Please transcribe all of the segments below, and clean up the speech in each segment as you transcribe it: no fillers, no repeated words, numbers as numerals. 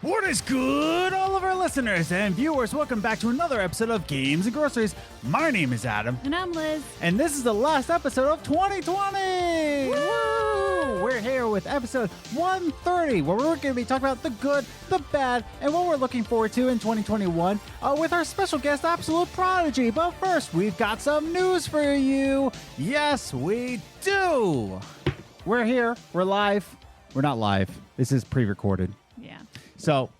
What is good, all of our listeners and viewers? Welcome back to another episode of Games and Groceries. My name is Adam. And I'm Liz. And this is the last episode of 2020! Woo! We're here with episode 130, where we're going to be talking about the good, the bad, and what we're looking forward to in 2021 with our special guest, AbsoluteProdigy. But first, we've got some news for you. Yes, we do! We're here. We're live. We're not live. This is pre-recorded. Yeah. So,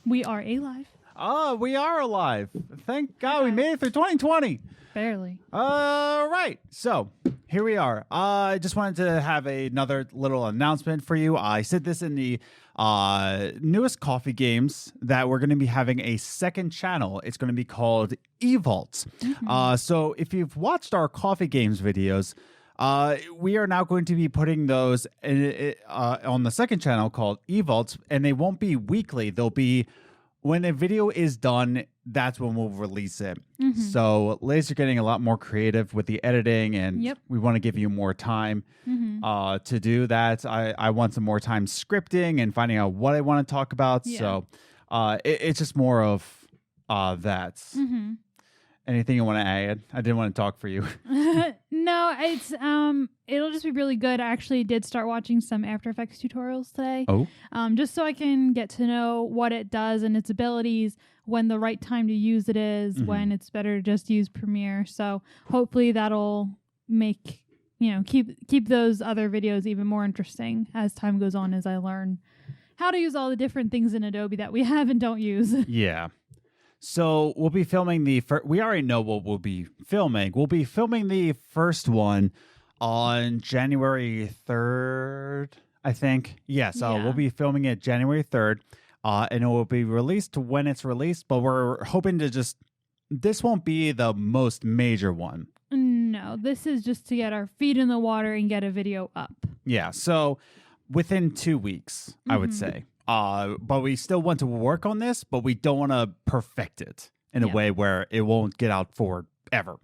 we are alive. Oh, we are alive. Thank God we made it through 2020. Barely. All right. So, here we are. I just wanted to have another little announcement for you. I said this in the newest coffee games that we're going to be having a second channel. It's going to be called eVault. Mm-hmm. So, if you've watched our coffee games videos, we are now going to be putting those on the second channel called eVaults, and they won't be weekly. They'll be when a video is done, that's when we'll release it. Mm-hmm. So, Liz, you're getting a lot more creative with the editing, and we want to give you more time to do that. I want some more time scripting and finding out what I want to talk about. Yeah. So, it's just more of that. Mm-hmm. Anything you want to add? I didn't want to talk for you. No, it's it'll just be really good. I actually did start watching some After Effects tutorials today. Oh. Just so I can get to know what it does and its abilities, when the right time to use it is, when it's better to just use Premiere. So hopefully that'll make, keep those other videos even more interesting as time goes on, as I learn how to use all the different things in Adobe that we have and don't use. Yeah. So we'll be filming we already know what we'll be filming. We'll be filming the first one on January 3rd, I think. Yeah, so we'll be filming it January 3rd, and it will be released when it's released, but we're hoping to this won't be the most major one. No, this is just to get our feet in the water and get a video up. Yeah, so within 2 weeks, I would say. But we still want to work on this, but we don't want to perfect it in a way where it won't get out forever.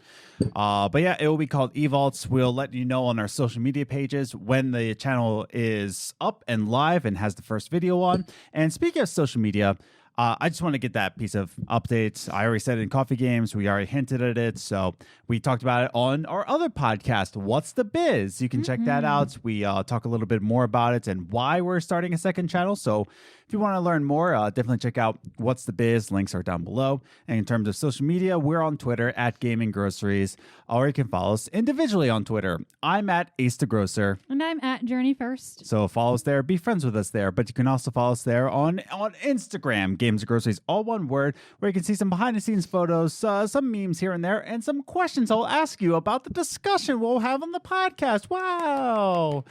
But yeah, it will be called eVaults. We'll let you know on our social media pages when the channel is up and live and has the first video on. And speaking of social media, I just want to get that piece of updates. I already said it in Coffee Games. We already hinted at it. So we talked about it on our other podcast, What's the Biz? You can check that out. We talk a little bit more about it and why we're starting a second channel. So if you want to learn more, definitely check out What's the Biz. Links are down below. And in terms of social media, we're on Twitter at Gaming Groceries, or you can follow us individually on Twitter. I'm at Ace the Grocer. And I'm at Journey First. So follow us there. Be friends with us there. But you can also follow us there on Instagram, Games and Groceries, all one word, where you can see some behind-the-scenes photos, some memes here and there, and some questions I'll ask you about the discussion we'll have on the podcast. Wow!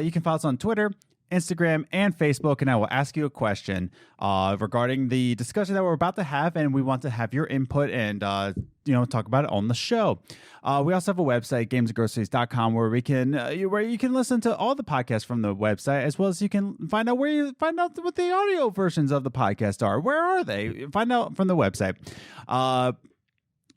You can follow us on Twitter, Instagram, and Facebook, and I will ask you a question regarding the discussion that we're about to have, and we want to have your input and talk about it on the show. We also have a website, gamesandgroceries.com, where you can listen to all the podcasts from the website, as well as you can find out what the audio versions of the podcast are. Where are they? Find out from the website.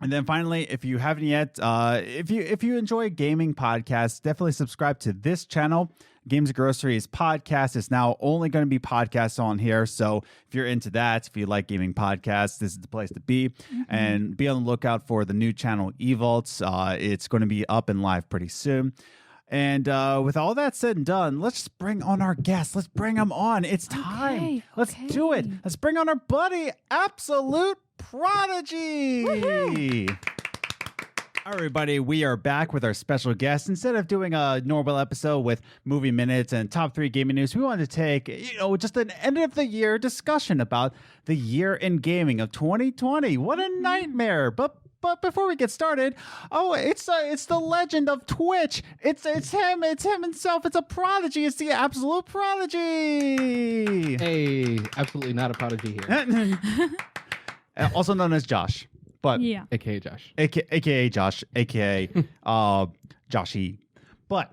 And then finally, if you haven't yet, if you enjoy gaming podcasts, definitely subscribe to this channel. Games and Groceries Podcast is now only going to be podcasts on here. So if you're into that, if you like gaming podcasts, this is the place to be. And be on the lookout for the new channel, eVaults. It's going to be up and live pretty soon. And with all that said and done, let's bring on our guests. Let's bring them on. It's time. Let's do it. Let's bring on our buddy, AbsoluteProdigy. Woohoo! All right, everybody, we are back with our special guest. Instead of doing a normal episode with movie minutes and top 3 gaming news, we wanted to take, just an end of the year discussion about the year in gaming of 2020. What a nightmare! But before we get started, it's the legend of Twitch. It's him himself. It's a prodigy. It's the AbsoluteProdigy. Hey, absolutely not a prodigy here. Also known as Josh. But AKA Josh. AKA Josh, AKA Joshy. But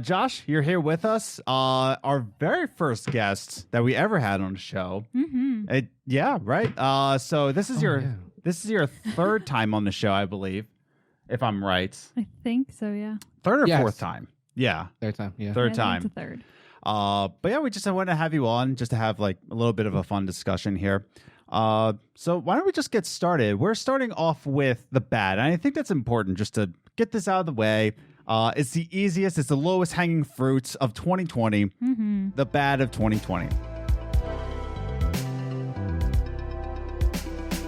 Josh, you're here with us. Our very first guest that we ever had on the show. Right? So this is your third time on the show, I believe, if I'm right. I think so, yeah. Third or fourth time? Yeah. Third time, yeah. Third time. It's a third. But yeah, we just want to have you on just to have like a little bit of a fun discussion here. So why don't we just get started? We're starting off with the bad. And I think that's important just to get this out of the way. It's the easiest, it's the lowest hanging fruit of 2020, the bad of 2020.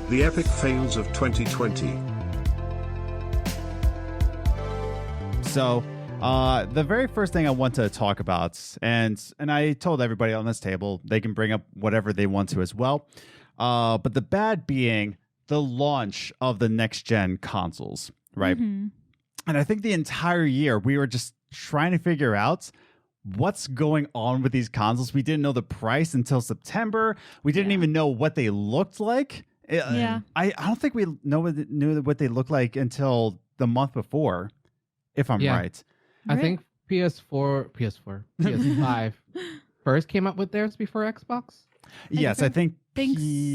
The epic fails of 2020. So, the very first thing I want to talk about, and I told everybody on this table, they can bring up whatever they want to as well. But the bad being the launch of the next gen consoles, right? And I think the entire year we were just trying to figure out what's going on with these consoles. We didn't know the price until September. We didn't even know what they looked like. I don't think we knew what they looked like until the month before, if I'm right. I think PS5 first came up with theirs before Xbox. Yes, I think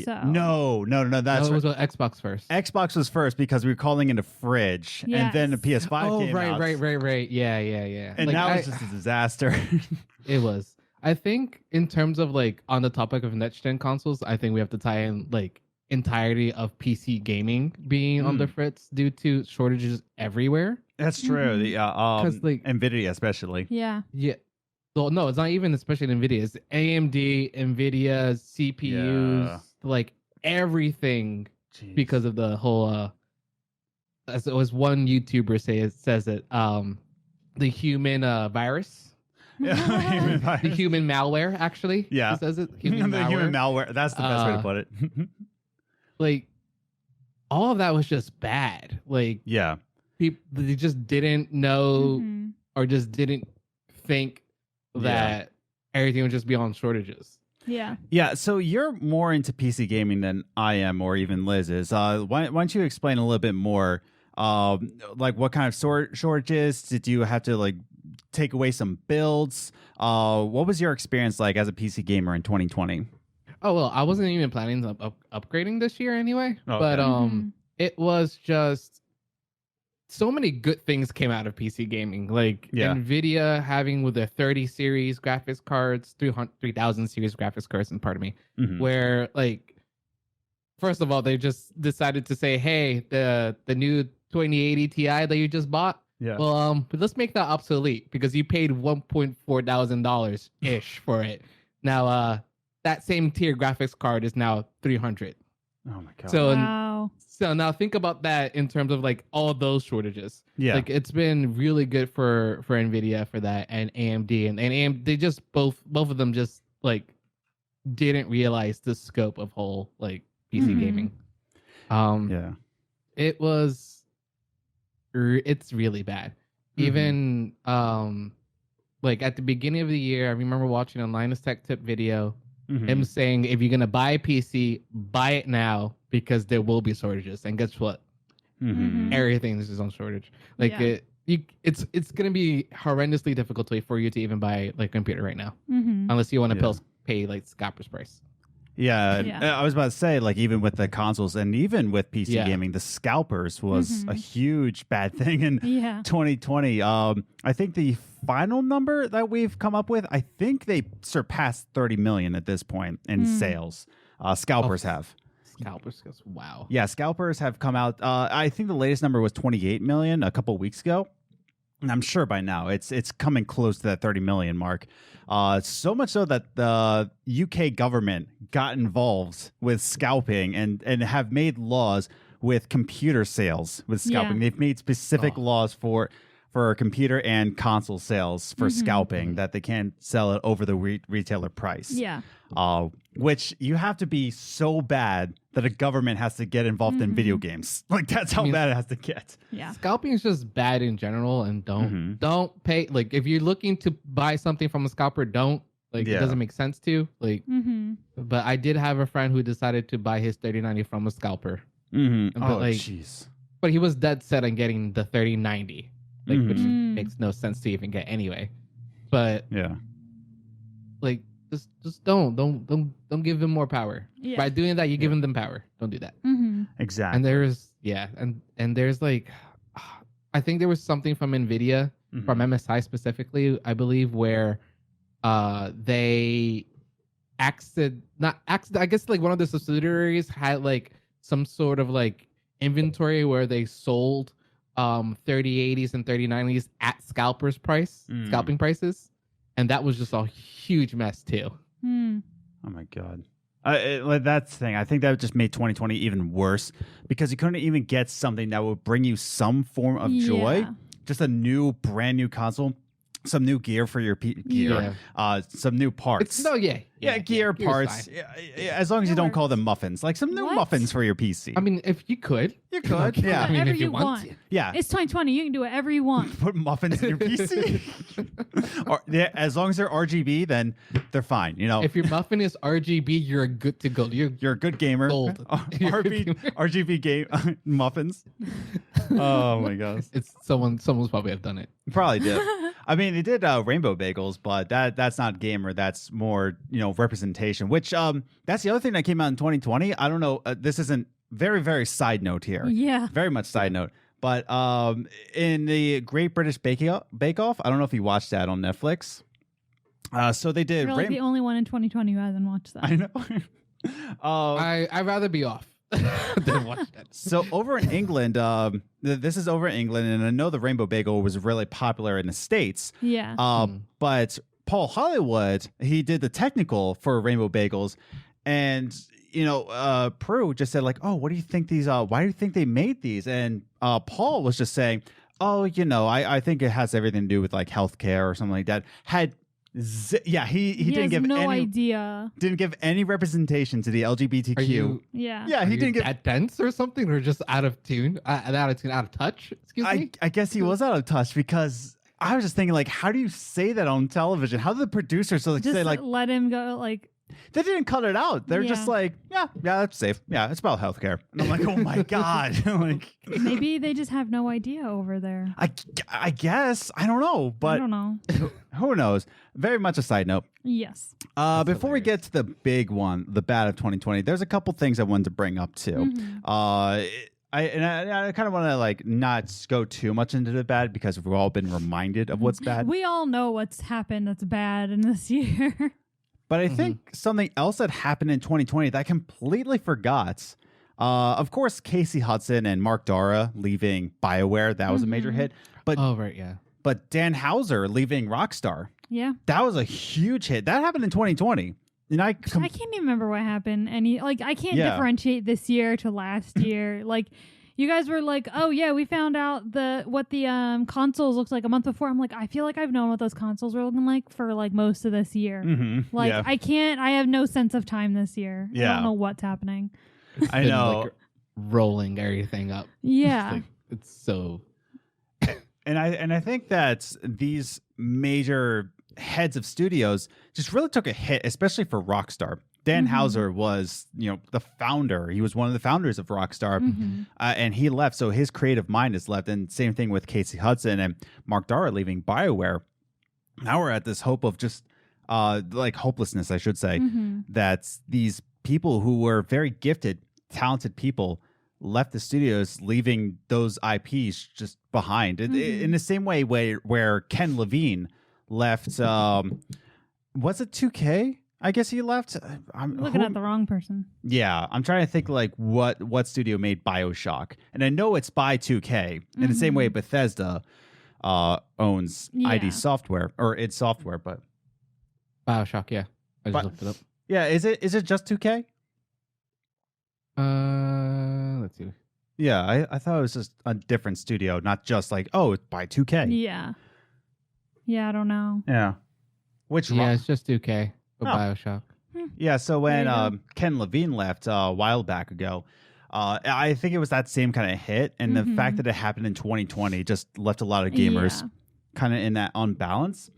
so. No. That's it was Xbox first. Xbox was first because we were calling it a fridge, and then the PS5 came out. Right. Yeah. And now it's just a disaster. It was. I think in terms of like on the topic of next gen consoles, I think we have to tie in like entirety of PC gaming being on the fritz due to shortages everywhere. That's true. Because like Nvidia especially. Yeah. Well, no, it's not even especially Nvidia. It's AMD, Nvidia, CPUs, like everything. Jeez. Because of the whole. As it was one YouTuber says it. The human virus. The human malware, actually. Yeah. He says it. Human malware. That's the best way to put it. Like, all of that was just bad. Like, people, they just didn't know or just didn't think that everything would just be on shortages. Yeah. So you're more into PC gaming than I am, or even Liz is. Why don't you explain a little bit more? Like, what kind of shortages did you have to like take away some builds? What was your experience like as a PC gamer in 2020? Oh, well, I wasn't even planning on upgrading this year anyway. Okay. But it was just so many good things came out of PC gaming. Like Nvidia having with their 30 series graphics cards, 3000 series graphics cards, and pardon me, where like first of all they just decided to say, hey, the new 2080 Ti that you just bought. Yeah. Well, but let's make that obsolete because you paid $1,400 ish for it. Now, that same tier graphics card is now $300. Oh my god! So now think about that in terms of like all of those shortages. Yeah, like it's been really good for Nvidia for that, and AMD and AMD. They just both of them just like didn't realize the scope of whole like PC gaming. It was. It's really bad. Even like at the beginning of the year, I remember watching a Linus Tech Tip video. Him saying, if you're gonna buy a PC, buy it now because there will be shortages. And guess what? Everything is on shortage. Like it's gonna be horrendously difficult for you to even buy like a computer right now, unless you want to pay like scalper's price. I was about to say, like, even with the consoles and even with PC gaming, the scalpers was a huge bad thing in 2020. I think the final number that we've come up with, I think they surpassed 30 million at this point in sales. Scalpers have. Scalpers, wow. Yeah, scalpers have come out. I think the latest number was 28 million a couple weeks ago. And I'm sure by now it's coming close to that 30 million mark. So much so that the UK government got involved with scalping and have made laws with computer sales with scalping. They've made specific laws for computer and console sales for scalping that they can't sell it over the retailer price. Which you have to be so bad that a government has to get involved in video games. Like that's how bad it has to get. Scalping is just bad in general, and don't pay. Like if you're looking to buy something from a scalper, don't like it doesn't make sense to like. But I did have a friend who decided to buy his 3090 from a scalper. But he was dead set on getting the 3090. Like, which makes no sense to even get anyway. But like just don't give them more power. By doing that, you're giving them power. Don't do that. Exactly. And there's and there's like, I think there was something from Nvidia from MSI specifically, I believe, where they I guess like one of the subsidiaries had like some sort of like inventory where they sold 3080s and 3090s at scalping prices, and that was just a huge mess too. Oh my god. That's the thing. I think that just made 2020 even worse because you couldn't even get something that would bring you some form of joy. Just a brand new console, some new gear for your gear, some new parts. Gear parts. As long as you don't call them muffins, like some new muffins for your PC. I mean, if you could, you could. Yeah, I mean, if you want. Yeah, it's 2020. You can do whatever you want. Put muffins in your PC. As long as they're RGB, then they're fine. You know, if your muffin is RGB, you're good to go. You're a good gamer. Gold. RGB game muffins. Oh my gosh! It's someone's probably have done it. Probably did. I mean, they did rainbow bagels, but that's not gamer. That's more representation. Which that's the other thing that came out in 2020. I don't know. This isn't very very side note here. Yeah. Very much side note. But in the Great British Bake Off, I don't know if you watched that on Netflix. So they did. You're like the only one in 2020 who hasn't watched that. I know. I'd rather be off. Than watch that. So over in England, this is over in England, and I know the Rainbow Bagel was really popular in the States. Yeah. But Paul Hollywood, he did the technical for Rainbow Bagels, and Prue just said like, "Oh, what do you think these? Why do you think they made these?" And Paul was just saying, "Oh, I think it has everything to do with like healthcare or something like that." He didn't give idea. Didn't give any representation to the LGBTQ. He didn't get that dense or something, or just out of tune, out of touch. Excuse me. I guess he was out of touch because I was just thinking like, how do you say that on television? How do the producers say like let him go like? They didn't cut it out. They're just like, yeah, that's safe. Yeah, it's about healthcare. And I'm like, oh my god. Like, maybe they just have no idea over there. I guess I don't know, but I don't know. Who knows? Very much a side note. Yes. Before we get to the big one, the bad of 2020, there's a couple things I wanted to bring up too. I kind of want to like not go too much into the bad because we've all been reminded of what's bad. We all know what's happened that's bad in this year. But I think something else that happened in 2020 that I completely forgot. Of course, Casey Hudson and Mark Dara leaving BioWare, that was a major hit. But But Dan Houser leaving Rockstar. Yeah. That was a huge hit. That happened in 2020. And I can't even remember what happened. I can't differentiate this year to last year. Like, you guys were like, oh yeah, we found out what the consoles looks like a month before. I'm like, I feel like I've known what those consoles were looking like for like most of this year. I have no sense of time this year. I don't know what's happening. I know. Like, rolling everything up. Yeah. It's so. And I think that these major heads of studios just really took a hit, especially for Rockstar. Dan Houser was, the founder. He was one of the founders of Rockstar, and he left. So his creative mind is left. And same thing with Casey Hudson and Mark Dara leaving BioWare. Now we're at this hope of just hopelessness, I should say, that these people who were very gifted, talented people left the studios, leaving those IPs just behind. In the same way where Ken Levine left, was it 2K? I guess he left. I'm looking at the wrong person. Yeah, I'm trying to think like what studio made BioShock, and I know it's by 2K. In the same way, Bethesda owns ID Software or id Software, but BioShock. Yeah, I just looked it up. Yeah, is it just 2K? Let's see. Yeah, I thought it was just a different studio, not just like it's by 2K. Yeah, I don't know. Yeah, it's just 2K. BioShock. Yeah, so when Ken Levine left a while back ago, I think it was that same kind of hit, and the fact that it happened in 2020 just left a lot of gamers kind of in that unbalance.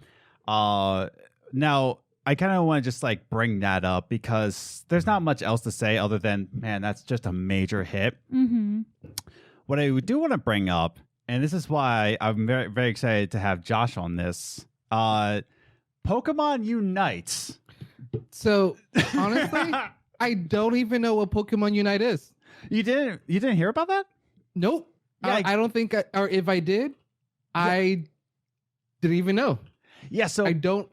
Now, I kind of want to just like bring that up because there's not much else to say other than, man, that's just a major hit. What I do want to bring up, and this is why I'm very, very excited to have Josh on this, Pokemon Unite. So honestly, I don't even know what Pokemon Unite is. You didn't hear about that? Nope. Yeah, I don't think, or if I did, I didn't even know. Yeah. So I don't.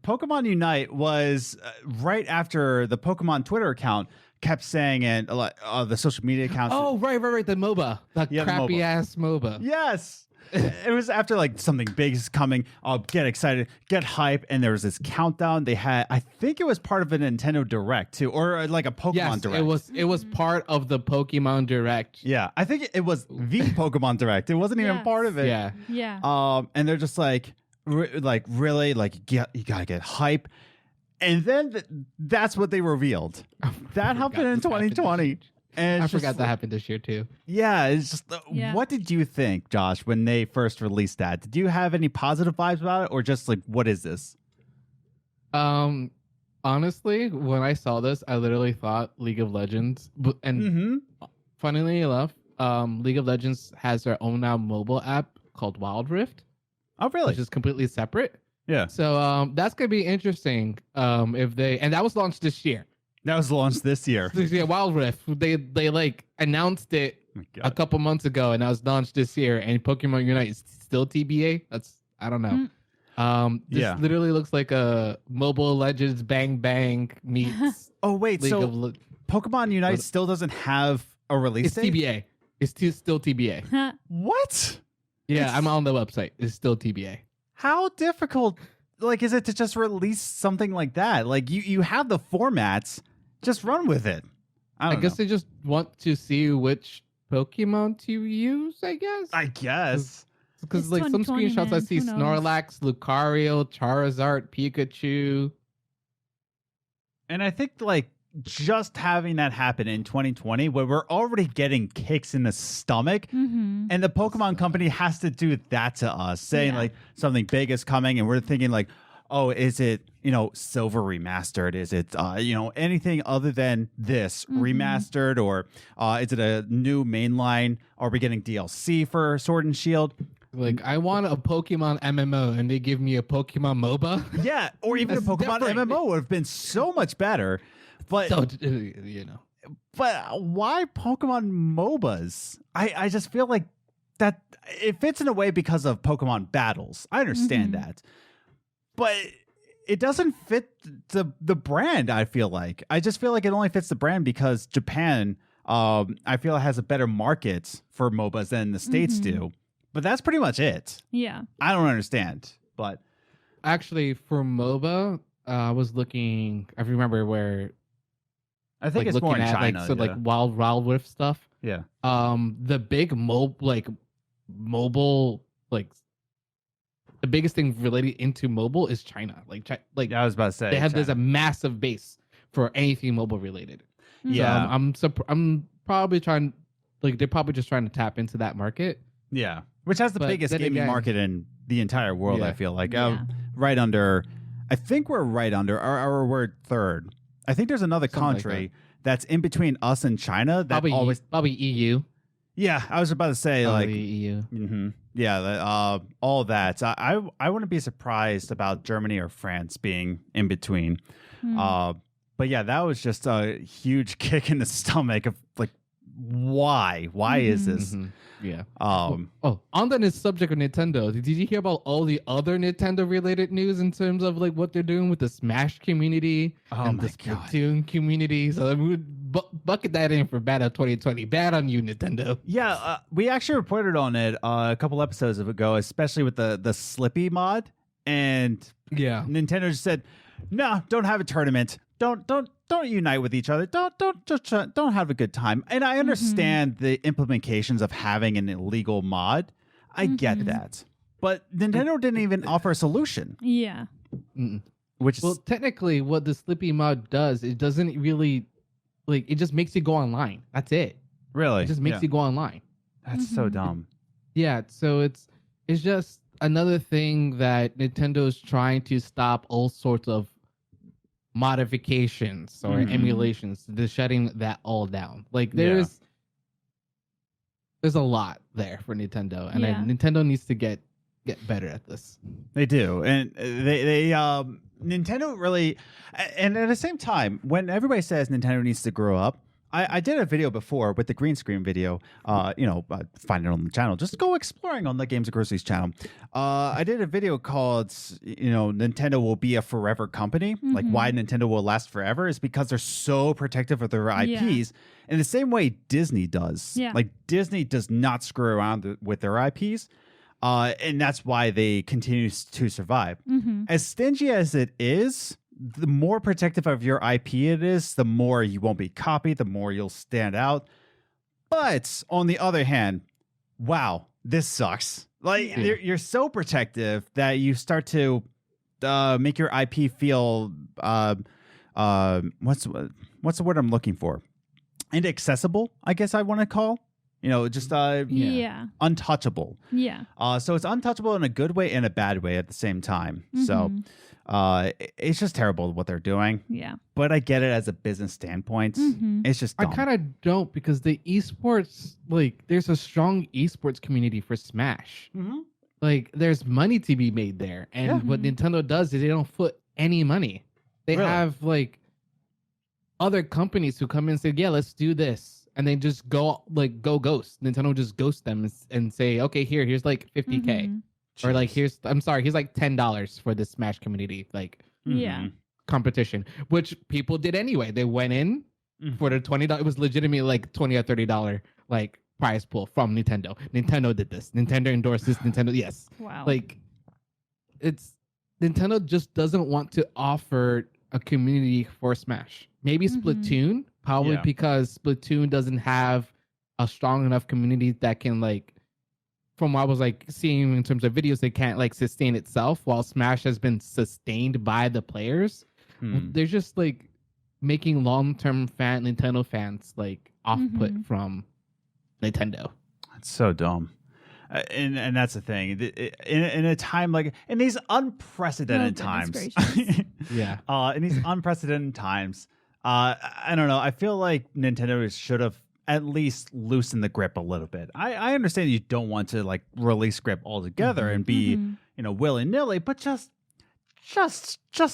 Pokemon Unite was right after the Pokemon Twitter account kept saying, and the social media accounts. Oh, right. The MOBA. The crappy ass MOBA. Yes. It was after like something big is coming. I'll get excited, get hype, and there was this countdown. They had, I think it was part of a Nintendo Direct too, or like a Pokemon Direct. It was part of the Pokemon Direct. Yeah, I think it was the Pokemon Direct. It wasn't even part of it. Yeah. And they're just like really like you gotta get hype, and then that's what they revealed. That happened in 2020. And I forgot that happened this year too. Yeah, it's just what did you think, Josh, when they first released that? Did you have any positive vibes about it, or just like, what is this? Honestly, when I saw this, I literally thought League of Legends. And funnily enough, League of Legends has their own now mobile app called Wild Rift. Oh, really? Which is completely separate. Yeah. So that's gonna be interesting. If they, and that was launched this year. That was launched this year. Yeah, Wild Rift. They like announced it a couple months ago, and that was launched this year. And Pokemon Unite is still TBA. I don't know. This literally looks like a Mobile Legends Bang Bang meets. Oh wait, so Pokemon Unite still doesn't have a release date? TBA. It's still TBA. What? Yeah, I'm on the website. It's still TBA. How difficult, like, is it to just release something like that? Like, you have the formats. Just run with it. I guess they just want to see which Pokemon to use, I guess. Because like some screenshots I see Snorlax, Lucario, Charizard, Pikachu. And I think like just having that happen in 2020 where we're already getting kicks in the stomach and the Pokemon company has to do that to us, saying like something big is coming and we're thinking like, oh, is it, Silver remastered? Is it, anything other than this remastered? Or is it a new mainline? Are we getting DLC for Sword and Shield? Like, I want a Pokemon MMO and they give me a Pokemon MOBA? Yeah, or even a Pokemon MMO would have been so much better. But, but why Pokemon MOBAs? I just feel like that it fits in a way because of Pokemon battles. I understand that. But it doesn't fit the brand, I feel like. I just feel like it only fits the brand because Japan, I feel, has a better market for MOBAs than the States do. But that's pretty much it. Yeah. I don't understand. But actually, for MOBA, I was looking, I remember where... I think it's more in China. Like Wild Rift stuff. Yeah. The big mobile, like... The biggest thing related into mobile is China. Like I was about to say there's a massive base for anything mobile related. Yeah, so I'm probably trying, like they're probably just trying to tap into that market. Yeah, which has the biggest gaming market in the entire world. I feel like right under. I think we're right under, or we're third. I think there's another country that's in between us and China that probably EU. Yeah, I was about to say probably like EU. Yeah, all that. I wouldn't be surprised about Germany or France being in between. But yeah, that was just a huge kick in the stomach of like, why? Why is this? Yeah. On the subject of Nintendo, did you hear about all the other Nintendo related news in terms of like what they're doing with the Smash community and the Splatoon community? So we would bucket that in for bad of 2020. Bad on you, Nintendo. Yeah, we actually reported on it a couple episodes ago, especially with the Slippy mod, and Nintendo just said, "No, don't have a tournament. Don't unite with each other. Don't have a good time." And I understand the implications of having an illegal mod. I get that, but Nintendo didn't even offer a solution. Yeah. Well, technically, what the Slippy mod does, it doesn't really. Like, it just makes you go online. That's it. Really? It just makes you go online. That's so dumb. Yeah, so it's just another thing that Nintendo is trying to stop all sorts of modifications or emulations. They're shutting that all down. Like, there's a lot there for Nintendo, and Nintendo needs to get better at this. They do, and they Nintendo really, and at the same time, when everybody says Nintendo needs to grow up, I did a video before with the green screen video. Find it on the channel. Just go exploring on the Games and Groceries channel. I did a video called, Nintendo will be a forever company. Like why Nintendo will last forever is because they're so protective of their IPs in the same way Disney does. Yeah. Like Disney does not screw around with their IPs. And that's why they continue to survive. As stingy as it is, the more protective of your IP it is, the more you won't be copied, the more you'll stand out. But on the other hand, wow, this sucks. Like you're so protective that you start to make your IP feel what's the word I'm looking for? Inaccessible, I guess I want to call. Just untouchable. Yeah. So it's untouchable in a good way and a bad way at the same time. So it's just terrible what they're doing. Yeah. But I get it as a business standpoint. It's just dumb. I kind of don't, because the esports, like, there's a strong esports community for Smash. Like, there's money to be made there. And what Nintendo does is they don't put any money. They have, like, other companies who come in and say, yeah, let's do this. And they just go ghost. Nintendo just ghost them and say, okay, here's like 50K. Or like, here's like $10 for this Smash community, like competition, which people did anyway. They went in for the $20. It was legitimately like $20 or $30 like prize pool from Nintendo. Nintendo did this. Nintendo endorsed this. Nintendo, yes. Wow. Like, it's Nintendo just doesn't want to offer a community for Smash. Maybe Splatoon, probably because Splatoon doesn't have a strong enough community that can, like, from what I was like seeing in terms of videos, they can't like sustain itself, while Smash has been sustained by the players. They're just like making long-term Nintendo fans like off-put from Nintendo. It's so dumb. And that's the thing. In a time like in these unprecedented times, in these unprecedented times, I don't know. I feel like Nintendo should have at least loosened the grip a little bit. I understand you don't want to like release grip altogether and be willy nilly, but just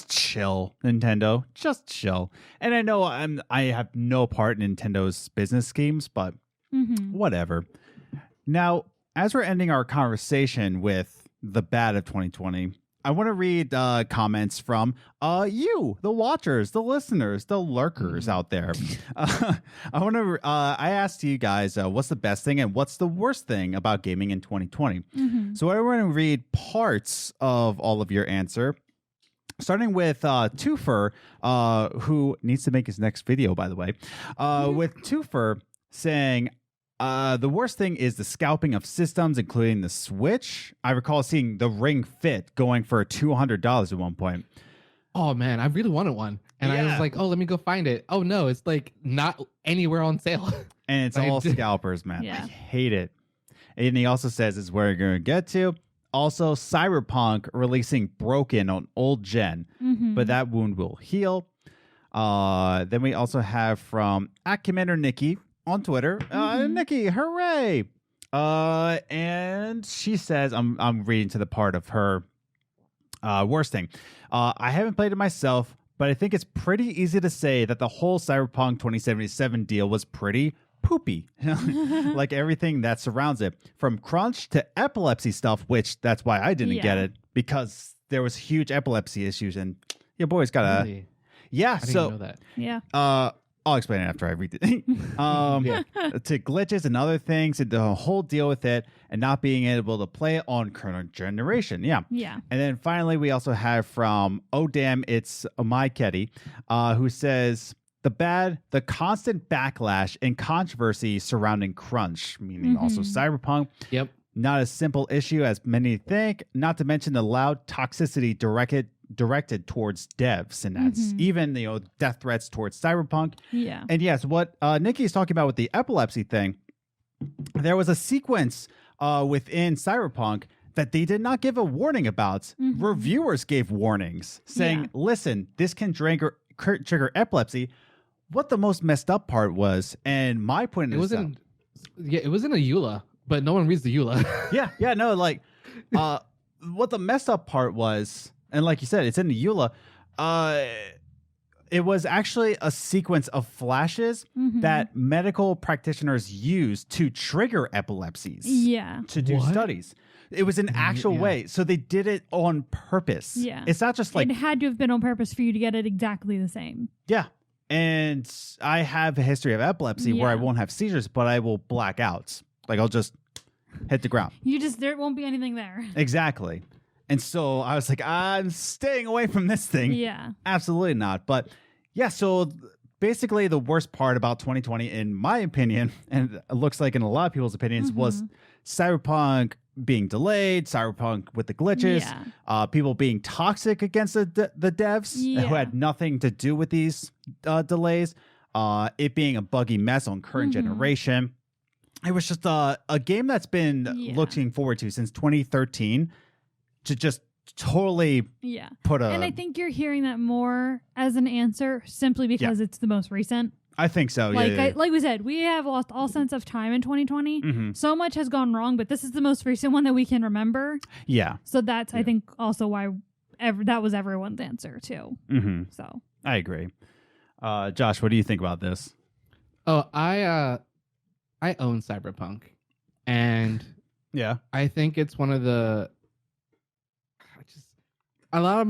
chill, Nintendo. Just chill. And I know I have no part in Nintendo's business schemes, but whatever. Now, as we're ending our conversation with the bad of 2020, I want to read comments from you, the watchers, the listeners, the lurkers out there. I asked you guys, what's the best thing and what's the worst thing about gaming in 2020? So I want to read parts of all of your answer, starting with Twofer, who needs to make his next video, by the way, with Twofer saying, the worst thing is the scalping of systems, including the Switch. I recall seeing the Ring Fit going for $200 at one point. Oh, man, I really wanted one. And I was like, oh, let me go find it. Oh, no, it's like not anywhere on sale. And it's all scalpers, man. I hate it. And he also says it's where you're going to get to. Also, Cyberpunk releasing broken on old gen, but that wound will heal. Then we also have from Commander Nikki on Twitter. Nikki, hooray! And she says, I'm reading to the part of her worst thing. I haven't played it myself, but I think it's pretty easy to say that the whole Cyberpunk 2077 deal was pretty poopy. Like everything that surrounds it. From crunch to epilepsy stuff, which that's why I didn't get it, because there was huge epilepsy issues and your boy's got a... Really? Yeah, I didn't know that. Yeah. I'll explain it after I read it. To glitches and other things, and the whole deal with it, and not being able to play it on current generation. Yeah. And then finally, we also have from Oh Damn, It's My Ketty, who says the constant backlash and controversy surrounding crunch, meaning also Cyberpunk. Yep. Not a simple issue as many think. Not to mention the loud toxicity directed towards devs, and that's even death threats towards Cyberpunk. Yeah. And yes, what Nikki is talking about with the epilepsy thing, there was a sequence within Cyberpunk that they did not give a warning about. Reviewers gave warnings saying, listen, this can trigger epilepsy. What the most messed up part was, and my point is it was in a EULA, but no one reads the EULA. What the messed up part was, and like you said, it's in the EULA. It was actually a sequence of flashes that medical practitioners use to trigger epilepsies. Yeah. To do studies. It was an actual way. So they did it on purpose. Yeah. It's not just like... It had to have been on purpose for you to get it exactly the same. Yeah. And I have a history of epilepsy where I won't have seizures, but I will black out. Like I'll just hit the ground. There won't be anything there. Exactly. And so I was like, I'm staying away from this thing. Yeah. Absolutely not. But yeah, so basically the worst part about 2020, in my opinion, and it looks like in a lot of people's opinions, was Cyberpunk being delayed, Cyberpunk with the glitches, people being toxic against the devs who had nothing to do with these delays, it being a buggy mess on current generation. It was just a game that's been looking forward to since 2013 to just totally put a... And I think you're hearing that more as an answer simply because it's the most recent. I think so. Like we said, we have lost all sense of time in 2020. So much has gone wrong, but this is the most recent one that we can remember. Yeah. So that's I think also why that was everyone's answer too. So I agree. Josh, what do you think about this? Oh, I own Cyberpunk, and I think it's one of the... a lot of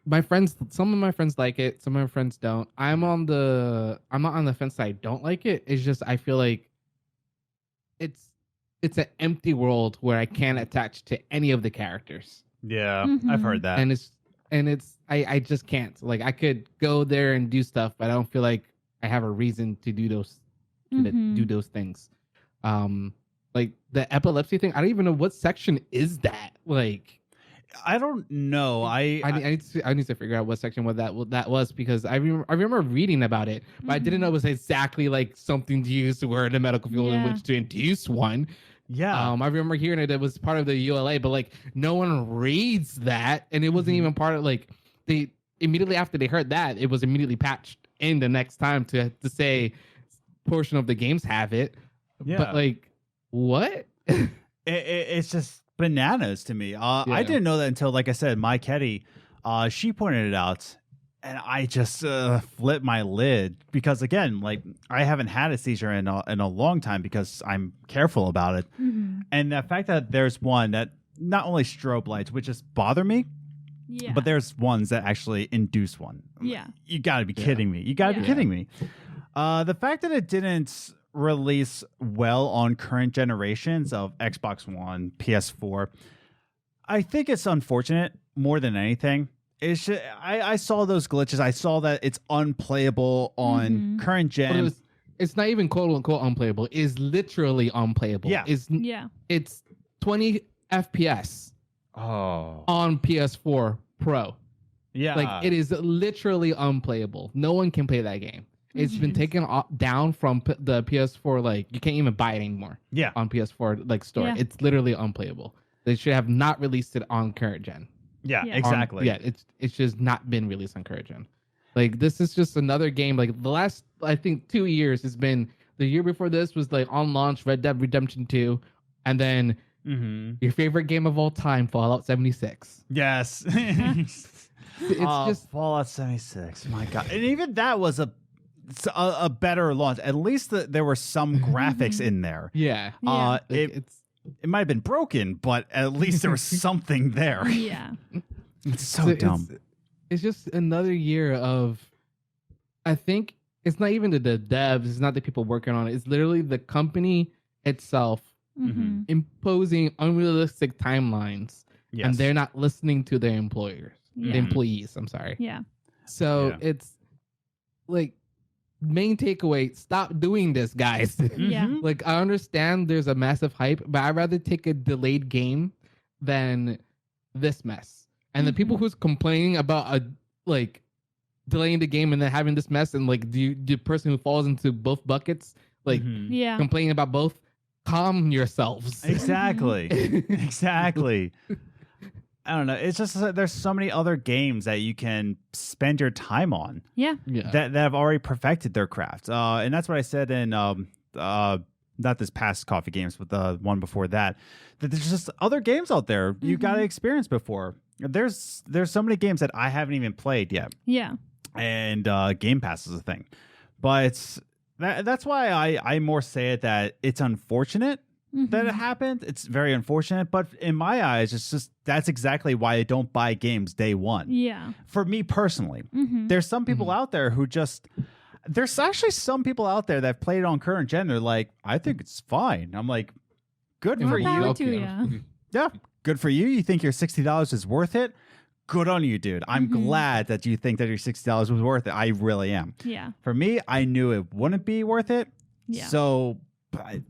my friends, some of my friends like it, some of my friends don't. I'm not on the fence that I don't like it. It's just I feel like it's an empty world where I can't attach to any of the characters. Yeah, I've heard that. And I just can't. Like I could go there and do stuff, but I don't feel like I have a reason to do those things. Like the epilepsy thing, I don't even know what section is that. Like I don't know. I need to figure out what section that was because I remember reading about it, but I didn't know it was exactly like something to use to wear in the medical field in which to induce one. Yeah. I remember hearing it was part of the ULA, but like no one reads that, and it wasn't even part of like they immediately after they heard that it was immediately patched in the next time to say portion of the games have it. Yeah. But like what? It's just bananas to me. I didn't know that until, like I said, my Ketty, she pointed it out, and I just flipped my lid because, again, like I haven't had a seizure in a long time because I'm careful about it, and the fact that there's one that not only strobe lights, which just bother me, but there's ones that actually induce one. Yeah, you got to be kidding me. You got to be kidding me. The fact that it didn't release well on current generations of Xbox One, PS4, I think it's unfortunate more than anything. It's just, I saw those glitches. I saw that it's unplayable on current gen. It's not even quote unquote unplayable. It's literally unplayable. Yeah. It's 20 FPS on PS4 Pro. Yeah. Like it is literally unplayable. No one can play that game. It's been taken down from the PS4. Like you can't even buy it anymore. Yeah, on PS4 like store. Yeah. It's literally unplayable. They should have not released it on current gen. Yeah, exactly. It's just not been released on current gen. Like this is just another game. Like the last I think 2 years has been the year before this was like on launch Red Dead Redemption 2, and then your favorite game of all time, Fallout 76. Yes, it's just Fallout 76. My God, and even that was a better launch. At least there were some graphics in there. Yeah. It might have been broken, but at least there was something there. Yeah. It's so dumb. It's just another year of, I think it's not even the devs, it's not the people working on it. It's literally the company itself imposing unrealistic timelines, and they're not listening to their employees. I'm sorry. Yeah. So it's like, main takeaway, stop doing this, guys. Like I understand there's a massive hype, but I'd rather take a delayed game than this mess. And the people who's complaining about delaying the game and then having this mess, and like the person who falls into both buckets, like complaining about both, calm yourselves. Exactly. Exactly. I don't know. It's just there's so many other games that you can spend your time on. Yeah. That have already perfected their craft. And that's what I said in not this past Coffee Games, but the one before that. That there's just other games out there you got to experience before. there's so many games that I haven't even played yet. Yeah. And Game Pass is a thing. But that's why I more say it that it's unfortunate that it happened. It's very unfortunate. But in my eyes, it's just that's exactly why I don't buy games day one. Yeah. For me personally, there's some people out there who just... There's actually some people out there that have played it on current gen. They're like, I think it's fine. I'm like, good for you. Yeah, good for you. You think your $60 is worth it? Good on you, dude. I'm glad that you think that your $60 was worth it. I really am. Yeah. For me, I knew it wouldn't be worth it. Yeah. So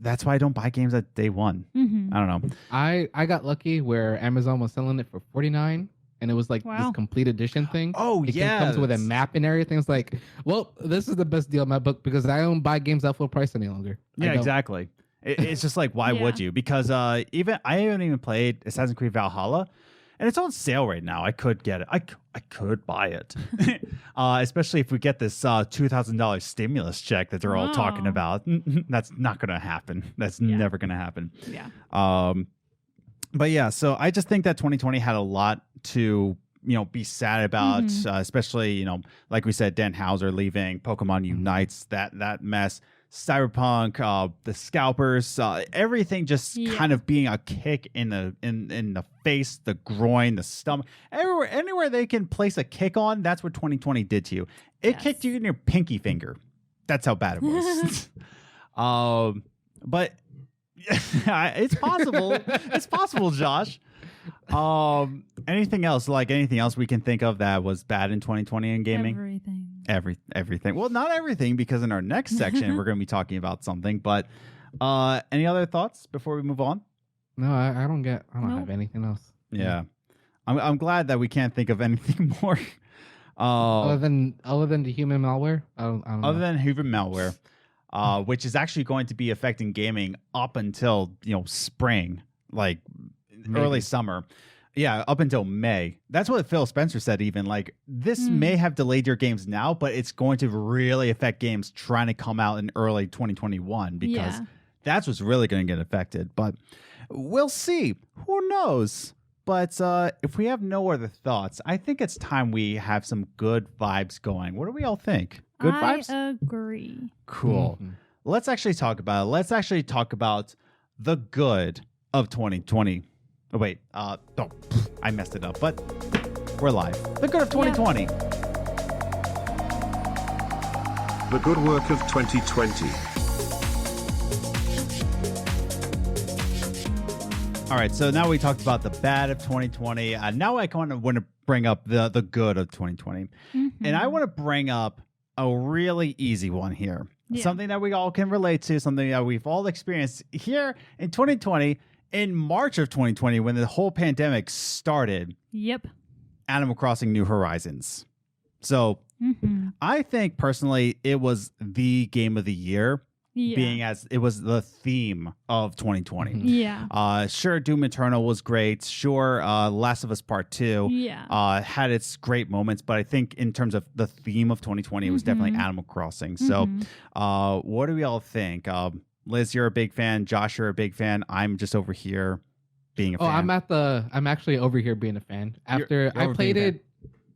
that's why I don't buy games at day one. I don't know. I got lucky where Amazon was selling it for $49. And it was like this complete edition thing. Oh, it comes with a map and everything. It's like, well, this is the best deal in my book because I don't buy games at full price any longer. Yeah, exactly. It's just like, why would you? Because I haven't even played Assassin's Creed Valhalla, and it's on sale right now. I could get it. I could buy it, especially if we get this $2,000 stimulus check that they're all talking about. That's not going to happen. That's never going to happen. Yeah. But yeah, so I just think that 2020 had a lot to, be sad about, especially, like we said, Dan Houser leaving, Pokemon Unites, that mess, Cyberpunk, the scalpers, everything just kind of being a kick in the face, the groin, the stomach, anywhere they can place a kick on. That's what 2020 did to you. It kicked you in your pinky finger. That's how bad it was. But it's possible. It's possible, Josh. Anything else we can think of that was bad in 2020 in gaming? Everything. Well, not everything, because in our next section we're going to be talking about something. But any other thoughts before we move on? No, I don't have anything else. Yeah, I'm glad that we can't think of anything more. Other than the human malware. I don't know. Other than human malware. Which is actually going to be affecting gaming up until spring, like early summer. Yeah, up until May. That's what Phil Spencer said. Even like this may have delayed your games now, but it's going to really affect games trying to come out in early 2021 because that's what's really going to get affected. But we'll see. Who knows? But if we have no other thoughts, I think it's time we have some good vibes going. What do we all think? Good vibes? I agree. Cool. Let's actually talk about it. Let's actually talk about the good of 2020. Oh, wait. I messed it up, but we're live. The good of 2020. The good work of 2020. All right, so now we talked about the bad of 2020. Now I kind of want to bring up the good of 2020. And I want to bring up a really easy one here. Something that we all can relate to, something that we've all experienced here in 2020, in March of 2020, when the whole pandemic started. Yep. Animal Crossing New Horizons. So I think personally it was the game of the year. Being as it was the theme of 2020. Yeah. Sure, Doom Eternal was great. Sure, Last of Us Part 2 had its great moments. But I think in terms of the theme of 2020, it was definitely Animal Crossing. So what do we all think? Liz, you're a big fan. Josh, you're a big fan. I'm just over here being a fan. I'm actually over here being a fan. After I played it,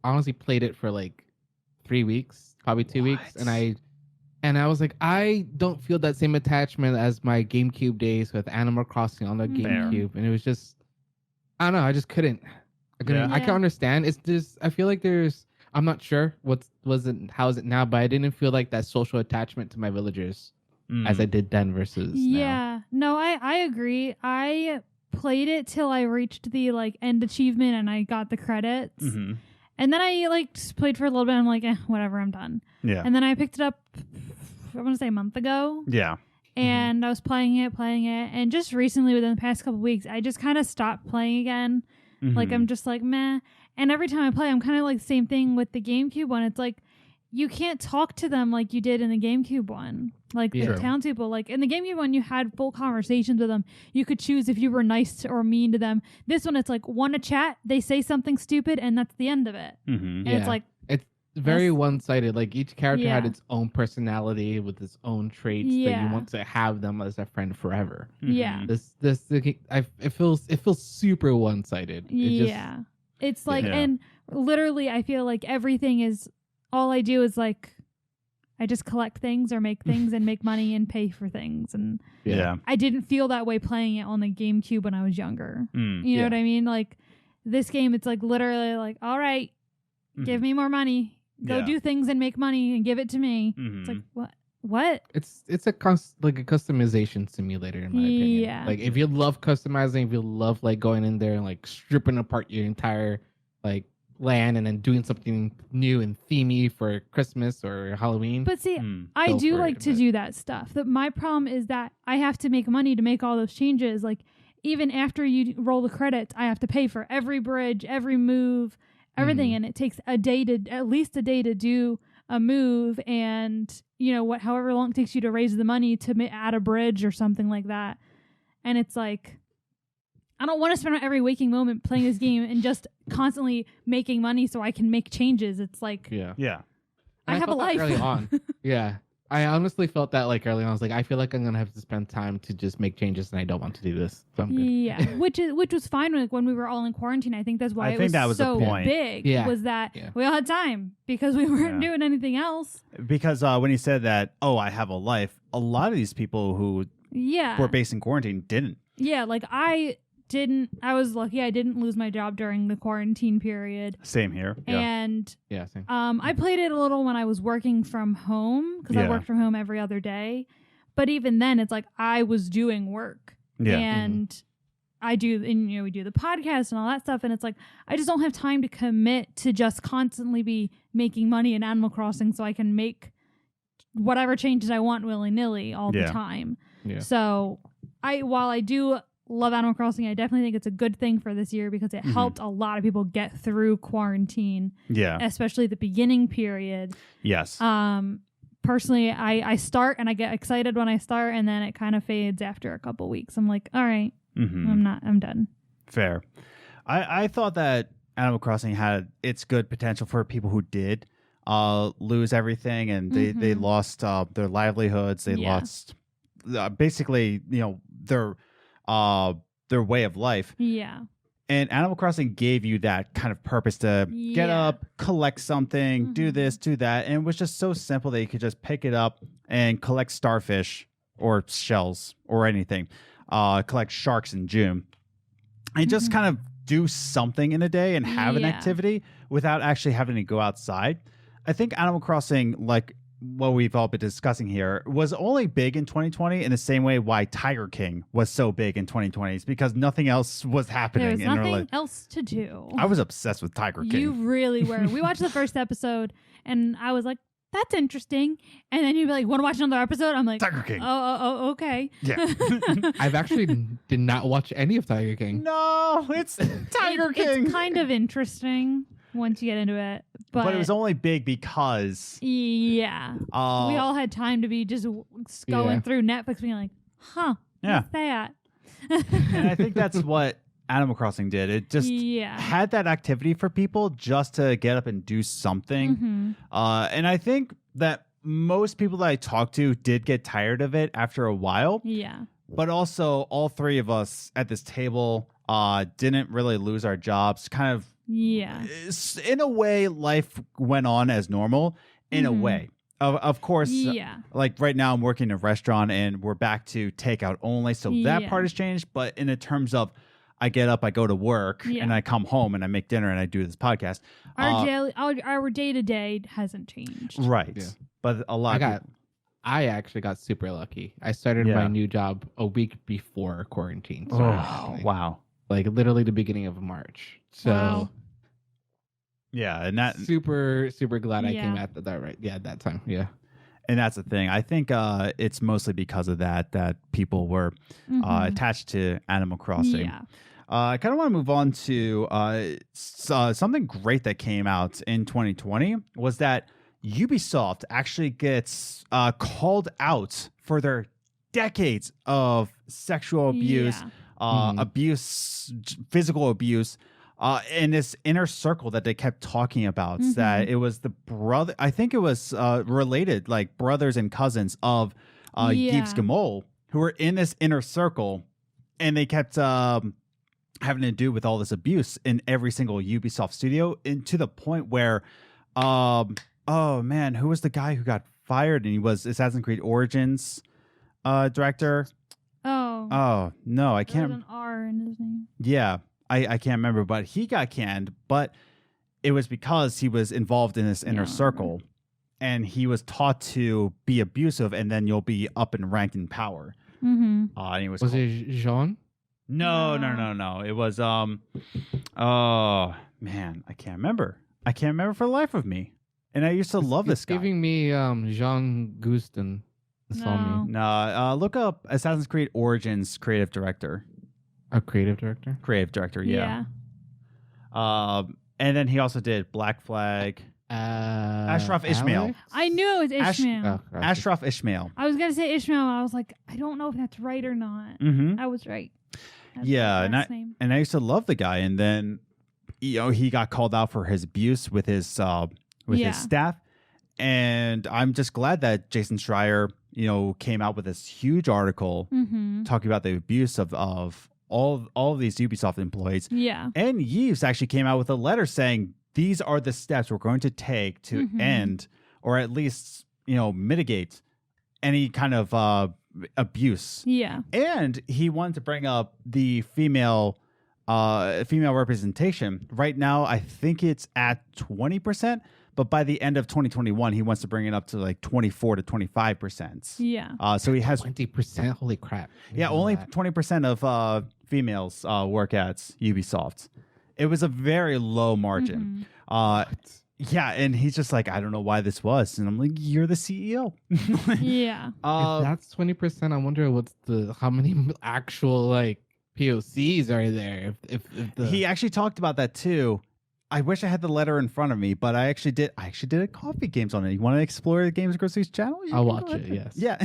honestly played it for like 3 weeks, probably 2 weeks. And I was like, I don't feel that same attachment as my GameCube days with Animal Crossing on the GameCube. And it was just, I don't know, I just couldn't. I can understand. It's just, I feel like I'm not sure how is it now, but I didn't feel like that social attachment to my villagers as I did then versus now. No, I agree. I played it till I reached the end achievement and I got the credits. And then I just played for a little bit. And I'm like, whatever, I'm done. Yeah. And then I picked it up, I want to say a month ago. Yeah. And I was playing it. And just recently, within the past couple weeks, I just kind of stopped playing again. Like, I'm just like, meh. And every time I play, I'm kind of like the same thing with the GameCube one. It's like, you can't talk to them like you did in the GameCube one. Like the townspeople. Like in the GameCube one, you had full conversations with them. You could choose if you were nice or mean to them. This one, it's like, want to chat, they say something stupid, and that's the end of it. And it's like... It's very one-sided. Like each character had its own personality with its own traits that you want to have them as a friend forever. Yeah. It feels super one-sided. It's like, Yeah. and literally, I feel like everything is, all I do is like, I just collect things or make things and make money and pay for things. And Yeah. I didn't feel that way playing it on the GameCube when I was younger. Mm. You know Yeah. what I mean? Like this game, it's like literally like, all right, give me more money. Go Yeah. do things and make money and give it to me. Mhm. It's like, what? What? It's a like a customization simulator in my opinion. Yeah. Like if you love customizing, if you love like going in there and like stripping apart your entire like land and then doing something new and themey for Christmas or Halloween. But see, Mm. I Go do for like it, to but- do that stuff. My problem is that I have to make money to make all those changes. Like even after you roll the credits, I have to pay for every bridge, every move, everything, Mhm. and it takes at least a day to do a move, and however long it takes you to raise the money to add a bridge or something like that. And it's like, I don't want to spend every waking moment playing this game and just constantly making money so I can make changes. It's like, yeah. Yeah. I And have a felt that life. early on. Yeah. I honestly felt that like early on. I was like, I feel like I'm gonna have to spend time to just make changes, and I don't want to do this. So I'm good. Yeah, which was fine when we were all in quarantine. I think that's why I it think was that was the so point. big. Yeah. Was that Yeah. we all had time because we weren't Yeah. doing anything else. Because when he said that, I have a life, a lot of these people who Yeah, were based in quarantine didn't. yeah. Like I was lucky. I didn't lose my job during the quarantine period, Same here. Yeah. and Yeah. Same. I played it a little when I was working from home because I Yeah. worked from home every other day. But even then, it's like I was doing work. Yeah. And I do, and we do the podcast and all that stuff, and it's like I just don't have time to commit to just constantly be making money in Animal Crossing, so I can make whatever changes I want willy nilly all Yeah. the time. Yeah. So while I do love Animal Crossing, I definitely think it's a good thing for this year because it Mhm. helped a lot of people get through quarantine, Yeah. especially the beginning period. Yes. Personally, I start and I get excited when I start, and then it kind of fades after a couple weeks. I'm like, all right, Mm-hmm. I'm done. Fair. I thought that Animal Crossing had its good potential for people who did lose everything, and they Mhm. lost their livelihoods. They Yeah. lost basically their way of life. Yeah. And Animal Crossing gave you that kind of purpose to get Yeah. up, collect something, do Mhm. this, do that. And it was just so simple that you could just pick it up and collect starfish or shells or anything. Collect sharks in June. And just Mhm. kind of do something in a day and have an Yeah. activity without actually having to go outside. I think Animal Crossing, like what we've all been discussing here, was only big in 2020 in the same way why Tiger King was so big in 2020. It's because nothing else was happening. There was in our nothing life. else to do. I was obsessed with Tiger King. You really were. We watched the first episode, and I was like, "That's interesting." And then you'd be like, "Want to watch another episode?" I'm like, Tiger King. "Oh, okay." Yeah. I've actually did not watch any of Tiger King. No, it's Tiger King. It's kind of interesting once you get into it, but it was only big because yeah. We all had time to be just going Yeah. through Netflix, being like, "Huh, Yeah. what's that?" and I think that's what Animal Crossing did. It just yeah. had that activity for people just to get up and do something. Mhm. And I think that most people that I talked to did get tired of it after a while. Yeah. But also, all three of us at this table didn't really lose our jobs. Kind of, Yeah. in a way, life went on as normal. In a Mhm. way, of course. Yeah. Like right now, I'm working in a restaurant, and we're back to takeout only. So that Yeah. part has changed. But in the terms of, I get up, I go to work, Yeah. and I come home, and I make dinner, and I do this podcast. Our day to day hasn't changed. Right. Yeah. But a lot. I actually got super lucky. I started Yeah. my new job a week before quarantine. started Oh, happening. wow. Like literally the beginning of March. So Wow. Yeah, and super glad I came Yeah. at that right. Yeah, at that time. Yeah. and that's the thing. I think it's mostly because of that people were Mhm. attached to Animal Crossing. Yeah. I kind of want to move on to something great that came out in 2020 was that Ubisoft actually gets called out for their decades of sexual abuse, Yeah. abuse, physical abuse, in this inner circle that they kept talking about. That it was the brother, I think it was related, like brothers and cousins of Yeah. Yves Guillemot, who were in this inner circle, and they kept having to do with all this abuse in every single Ubisoft studio, and to the point where, oh man, who was the guy who got fired and he was Assassin's Creed Origins director? Oh no, I can't. There's an R in his name. Yeah, I can't remember, but he got canned, but it was because he was involved in this inner circle, and he was taught to be abusive, and then you'll be up and ranked in power. Mm-hmm. And he was it Jean? No. It was oh man, I can't remember for the life of me. And I used to love this guy. Giving me Jean Gustin. No, look up Assassin's Creed Origins creative director. A creative director? Creative director, yeah. And then he also did Black Flag. Ashraf Ishmael. Alex? I knew it was Ishmael. Ashraf Ishmael. I was going to say Ishmael. I was like, I don't know if that's right or not. Mm-hmm. I was right. That's yeah, name. and I used to love the guy. And then, he got called out for his abuse with his staff. And I'm just glad that Jason Schreier, came out with this huge article talking about the abuse of all of these Ubisoft employees. Yeah. And Yves actually came out with a letter saying these are the steps we're going to take to end, or at least, mitigate any kind of abuse. Yeah. And he wanted to bring up the female representation. Right now, I think it's at 20%. But by the end of 2021, he wants to bring it up to like 24 to 25%. Yeah. So he has 20%. Holy crap! Yeah, only 20% of females work at Ubisoft. It was a very low margin. Yeah, and he's just like, I don't know why this was, and I'm like, you're the CEO. Yeah. If that's 20%, I wonder how many actual POCs are there. If he actually talked about that too. I wish I had the letter in front of me, but I actually did a coffee games on it. You want to explore the Games and Groceries channel? I'll watch it. Yes. Yeah.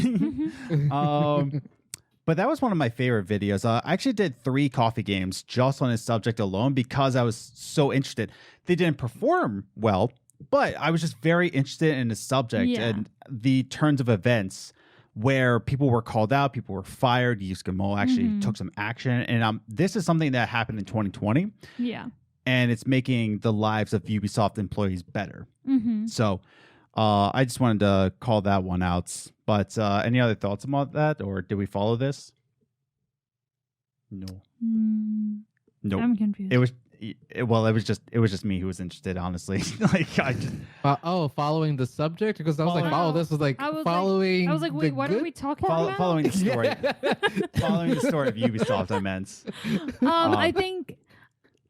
But that was one of my favorite videos. I actually did 3 coffee games just on this subject alone because I was so interested. They didn't perform well, but I was just very interested in the subject and the turns of events where people were called out, people were fired. Yves Guillemot actually took some action. And this is something that happened in 2020. Yeah. And it's making the lives of Ubisoft employees better. Mm-hmm. So I just wanted to call that one out. But any other thoughts about that, or did we follow this? No. Nope. I'm confused. It was just me who was interested, honestly. Following the subject, because I was like, follow this was like following. I was like, wait, what are we talking about? Following the story. Following the story of Ubisoft, I meant. I think.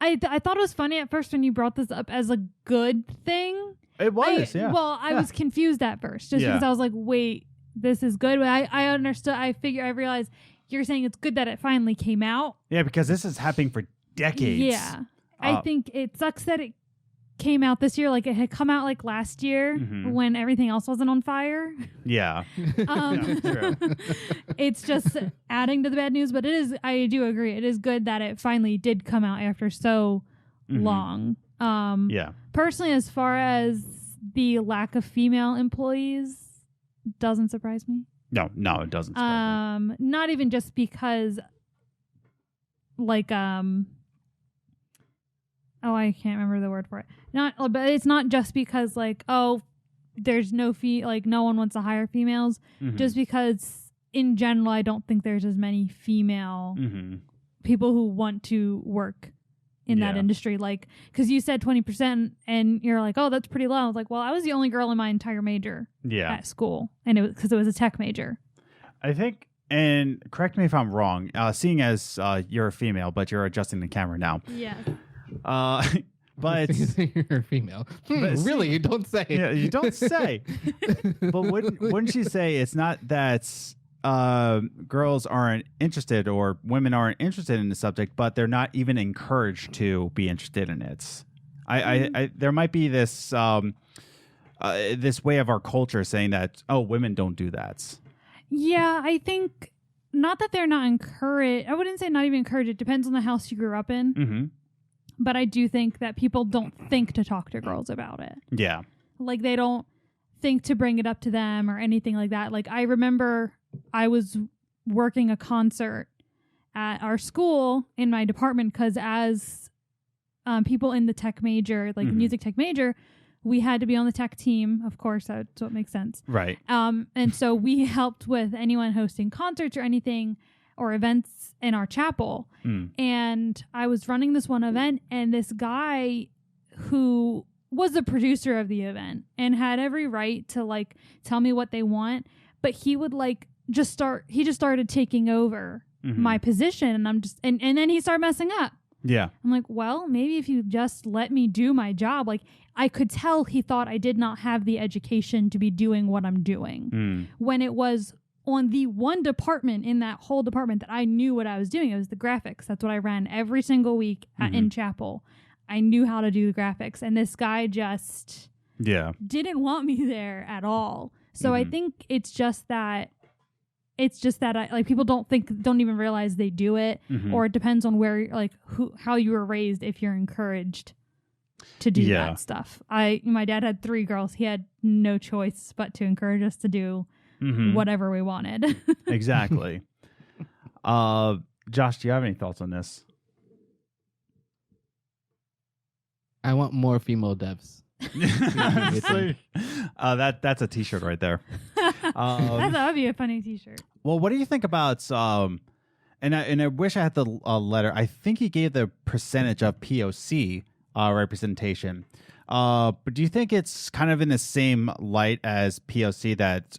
I thought it was funny at first when you brought this up as a good thing. It was, yeah. Well, I was confused at first just because I was like, wait, this is good. But I understood. I realized you're saying it's good that it finally came out. Yeah, because this is happening for decades. Yeah. I think it sucks that it came out this year. Like it had come out like last year when everything else wasn't on fire. Yeah. True. It's just adding to the bad news, but I do agree. It is good that it finally did come out after so long. Personally, as far as the lack of female employees, doesn't surprise me. No, it doesn't surprise me. Not even just because I can't remember the word for it. But it's not just because there's no no one wants to hire females. Just because in general, I don't think there's as many female people who want to work in that industry. Because you said 20% and you're like, oh, that's pretty low. I was like, well, I was the only girl in my entire major at school. And it was because it was a tech major. I think, and correct me if I'm wrong, seeing as you're a female, but you're adjusting the camera now. Yeah. But you're a female. Really, you don't say. Yeah, you don't say. But wouldn't you say it's not that girls aren't interested or women aren't interested in the subject, but they're not even encouraged to be interested in it? I there might be this this way of our culture saying that, oh, women don't do that. Yeah, I think not that they're not encouraged. I wouldn't say not even encouraged. It depends on the house you grew up in. But I do think that people don't think to talk to girls about it. Yeah. They don't think to bring it up to them or anything like that. I remember I was working a concert at our school in my department because as people in the tech major, like the music tech major, we had to be on the tech team. Of course, that's what makes sense. Right. And so we helped with anyone hosting concerts or anything or events in our chapel. And I was running this one event, and this guy who was the producer of the event and had every right to like tell me what they want, but he would like just started taking over my position, and and then he started messing up. Yeah. I'm like, well, maybe if you just let me do my job, like I could tell he thought I did not have the education to be doing what I'm doing when it was on the one department in that whole department that I knew what I was doing. It was the graphics. That's what I ran every single week in chapel. I knew how to do the graphics, and this guy just didn't want me there at all. So I think it's just that like people don't even realize they do it, or it depends on where like how you were raised if you're encouraged to do that stuff. My dad had 3 girls. He had no choice but to encourage us to do whatever we wanted. Exactly. Josh, do you have any thoughts on this? I want more female devs. That's a t-shirt right there. That would be a funny t-shirt. Well, what do you think about and I wish I had the letter. I think he gave the percentage of POC representation. But do you think it's kind of in the same light as POC that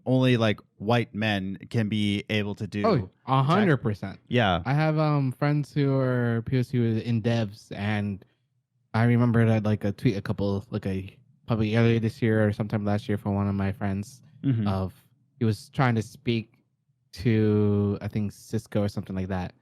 only like white men can be able to do? 100%. Yeah. I have friends who are POC in devs, and I remember that like a tweet probably earlier this year or sometime last year from one of my friends of he was trying to speak to I think Cisco or something like that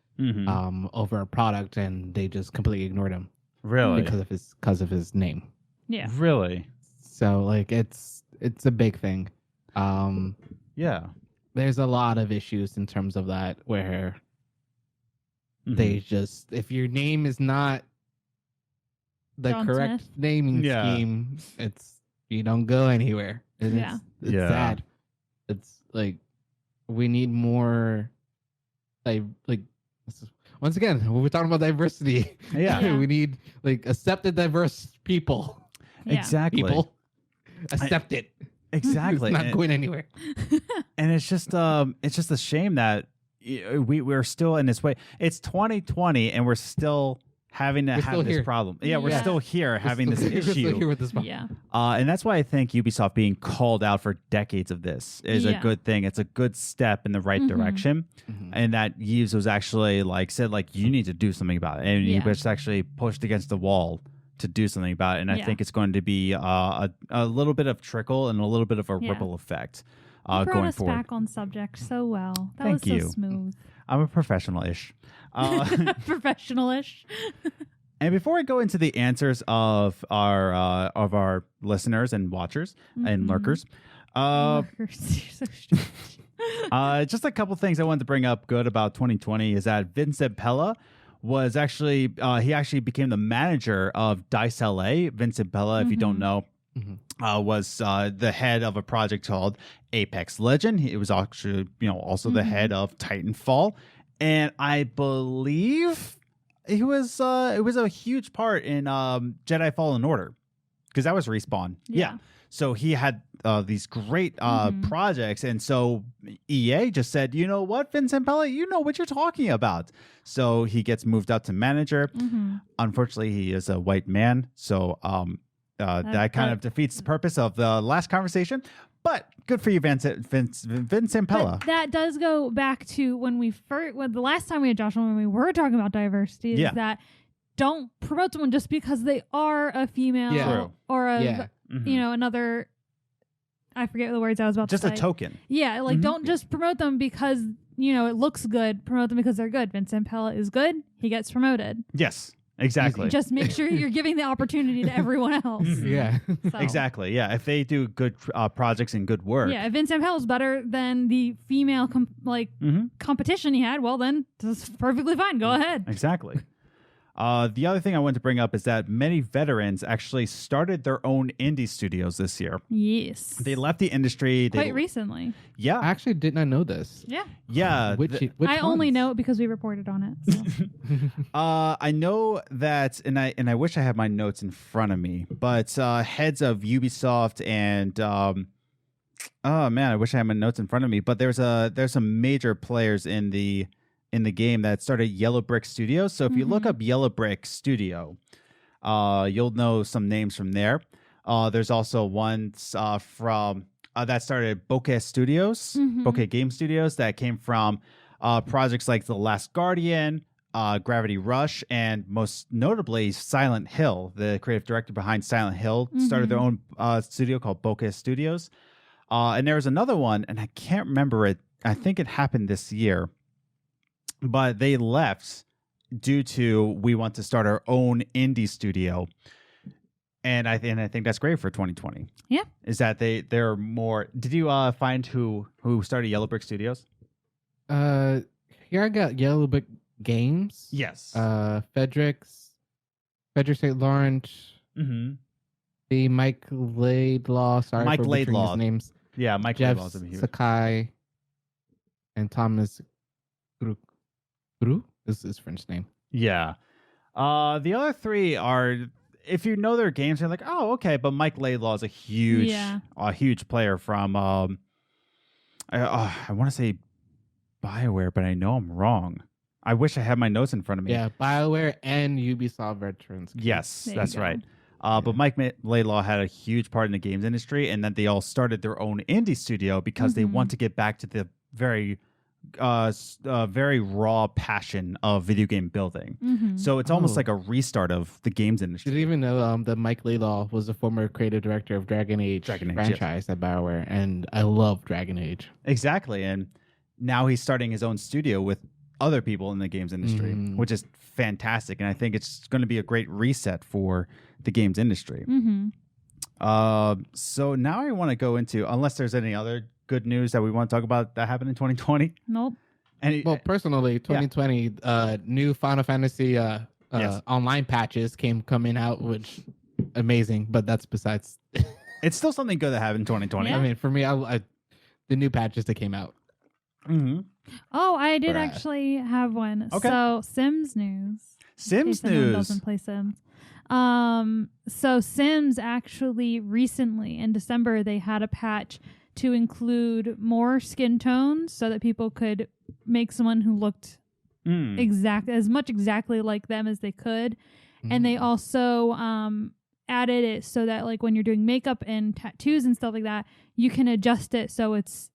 over a product, and they just completely ignored him. Really? Because of his name. Yeah. Really? So like it's a big thing. Yeah. There's a lot of issues in terms of that where they just if your name is not the John correct Smith. naming scheme, you don't go anywhere. And it's sad. It's like we need more once again, when we're talking about diversity, we need like accepted diverse people. Yeah. Exactly. People accept it. Exactly. It's not going anywhere. And it's just a shame that we're still in this way. It's 2020 and we're still having to have this problem. Yeah, we're still here having this issue. We're still here with this problem. Yeah. And that's why I think Ubisoft being called out for decades of this is a good thing. It's a good step in the right direction. And that Yves was actually said you need to do something about it. And he was actually pushed against the wall to do something about it. And I think it's going to be a little bit of trickle and a little bit of a ripple effect you brought going us forward. back on subject so well. That Thank was so you. smooth. I'm a professional-ish. Professional-ish. And before we go into the answers of our listeners and watchers and lurkers, You're so strange. just a couple things I wanted to bring up good about 2020 is that Vincent Pella was actually he actually became the manager of Dice LA. Vincent Pella, if you don't know, was the head of a project called Apex Legend. He was actually also the head of Titanfall, and I believe it was a huge part in Jedi Fallen Order because that was Respawn. Yeah. So he had these great projects, and so EA just said, you know what, Vincent Pella, you know what you're talking about. So he gets moved up to manager. Unfortunately, he is a white man, so that kind of defeats the purpose of the last conversation. But good for you, Vincent Pella. But that does go back to when the last time we had Josh on, when we were talking about diversity, is that don't promote someone just because they are a female or another. I forget the words I was about to say. Just a token. Yeah, don't just promote them because it looks good. Promote them because they're good. Vincent Pella is good. He gets promoted. Yes. Exactly. Just make sure you're giving the opportunity to everyone else. So. Exactly. Yeah. If they do good projects and good work. Yeah. If Vincent Pell is better than the female competition he had, well then that's perfectly fine. Go ahead. Exactly. The other thing I wanted to bring up is that many veterans actually started their own indie studios this year. Yes. They left the industry. Quite recently. Yeah. I actually did not know this. Yeah. Yeah. Which I only ones? know it because we reported on it. So. I know that, and I wish I had my notes in front of me, but heads of Ubisoft and oh man, I wish I had my notes in front of me. But there's some major players in the game that started Yellow Brick Studios. So if you look up Yellow Brick Studio, you'll know some names from there. There's also ones from that started Bokeh Studios, Bokeh Game Studios, that came from projects like The Last Guardian, Gravity Rush, and most notably Silent Hill. The creative director behind Silent Hill started their own studio called Bokeh Studios. And there was another one, and I can't remember it. I think it happened this year. But they left due to we want to start our own indie studio, and I think that's great for 2020. Yeah, is that they're more. Did you find who started Yellow Brick Studios? Here I got Yellow Brick Games. Yes. Frederick St. Laurent. The Mike Laidlaw. Sorry Mike for butchering Laidlaw. his names. Yeah, Mike Jeff Laidlaw's huge. Sakai and Thomas Gru is his French name. Yeah. The other three are, if you know their games, you're like, oh, okay. But Mike Laidlaw is a huge player from, I want to say BioWare, but I know I'm wrong. I wish I had my notes in front of me. Yeah, BioWare and Ubisoft veterans. Yes, that's right. But Mike Laidlaw had a huge part in the games industry, and then they all started their own indie studio because they want to get back to the very raw passion of video game building. So it's almost like a restart of the games industry. Did you even know that Mike Laidlaw was the former creative director of Dragon Age franchise at BioWare, and I love Dragon Age. Exactly, and now he's starting his own studio with other people in the games industry, which is fantastic, and I think it's going to be a great reset for the games industry. So now I want to go into, unless there's any other good news that we want to talk about that happened in 2020. Nope. Well, personally, 2020, new Final Fantasy online patches coming out, which amazing. But that's besides. It's still something good that happened in 2020. Yeah. I mean, for me, I the new patches that came out. Oh, I did actually have one. Okay. So Sims news. Sims in case anyone news. doesn't play Sims. So Sims actually recently in December they had a patch to include more skin tones so that people could make someone who looked exactly like them as they could. And they also added it so that like when you're doing makeup and tattoos and stuff like that, you can adjust it so it's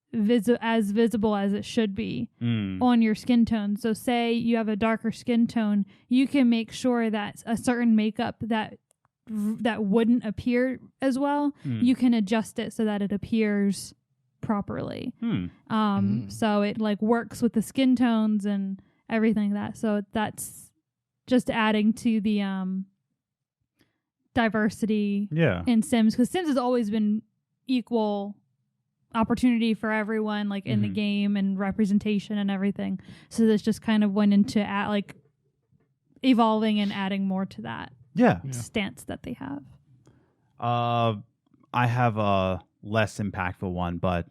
as visible as it should be on your skin tone. So say you have a darker skin tone, you can make sure that a certain makeup that wouldn't appear as well, you can adjust it so that it appears properly. So it like works with the skin tones and everything like that. So that's just adding to the diversity in Sims, because Sims has always been equal opportunity for everyone, like in the game and representation and everything. So this just kind of went into like evolving and adding more to that stance that they have. I have a less impactful one, but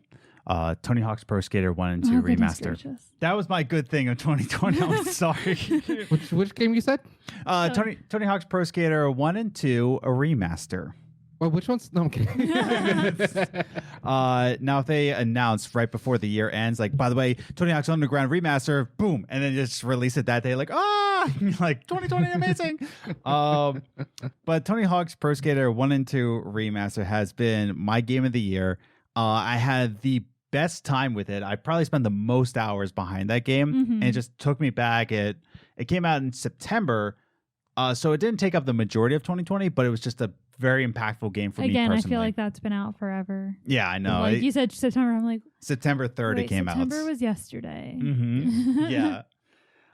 Tony Hawk's Pro Skater 1 and 2 remaster. That was my good thing of 2020. I'm sorry. Which game you said? Tony Hawk's Pro Skater 1 and 2, a remaster. Well, which ones? No, I'm kidding. Now if they announce right before the year ends, like, by the way, Tony Hawk's Underground remaster, boom, and then just release it that day, like, like 2020, amazing. But Tony Hawk's Pro Skater 1 and 2 remaster has been my game of the year. I had the best time with it. I probably spent the most hours behind that game, and it just took me back. It came out in September, so it didn't take up the majority of 2020, but it was just a very impactful game for me personally. Again, I feel like that's been out forever. Yeah, I know. Like you said September, I'm like... September 3rd it came out. September was yesterday. Yeah.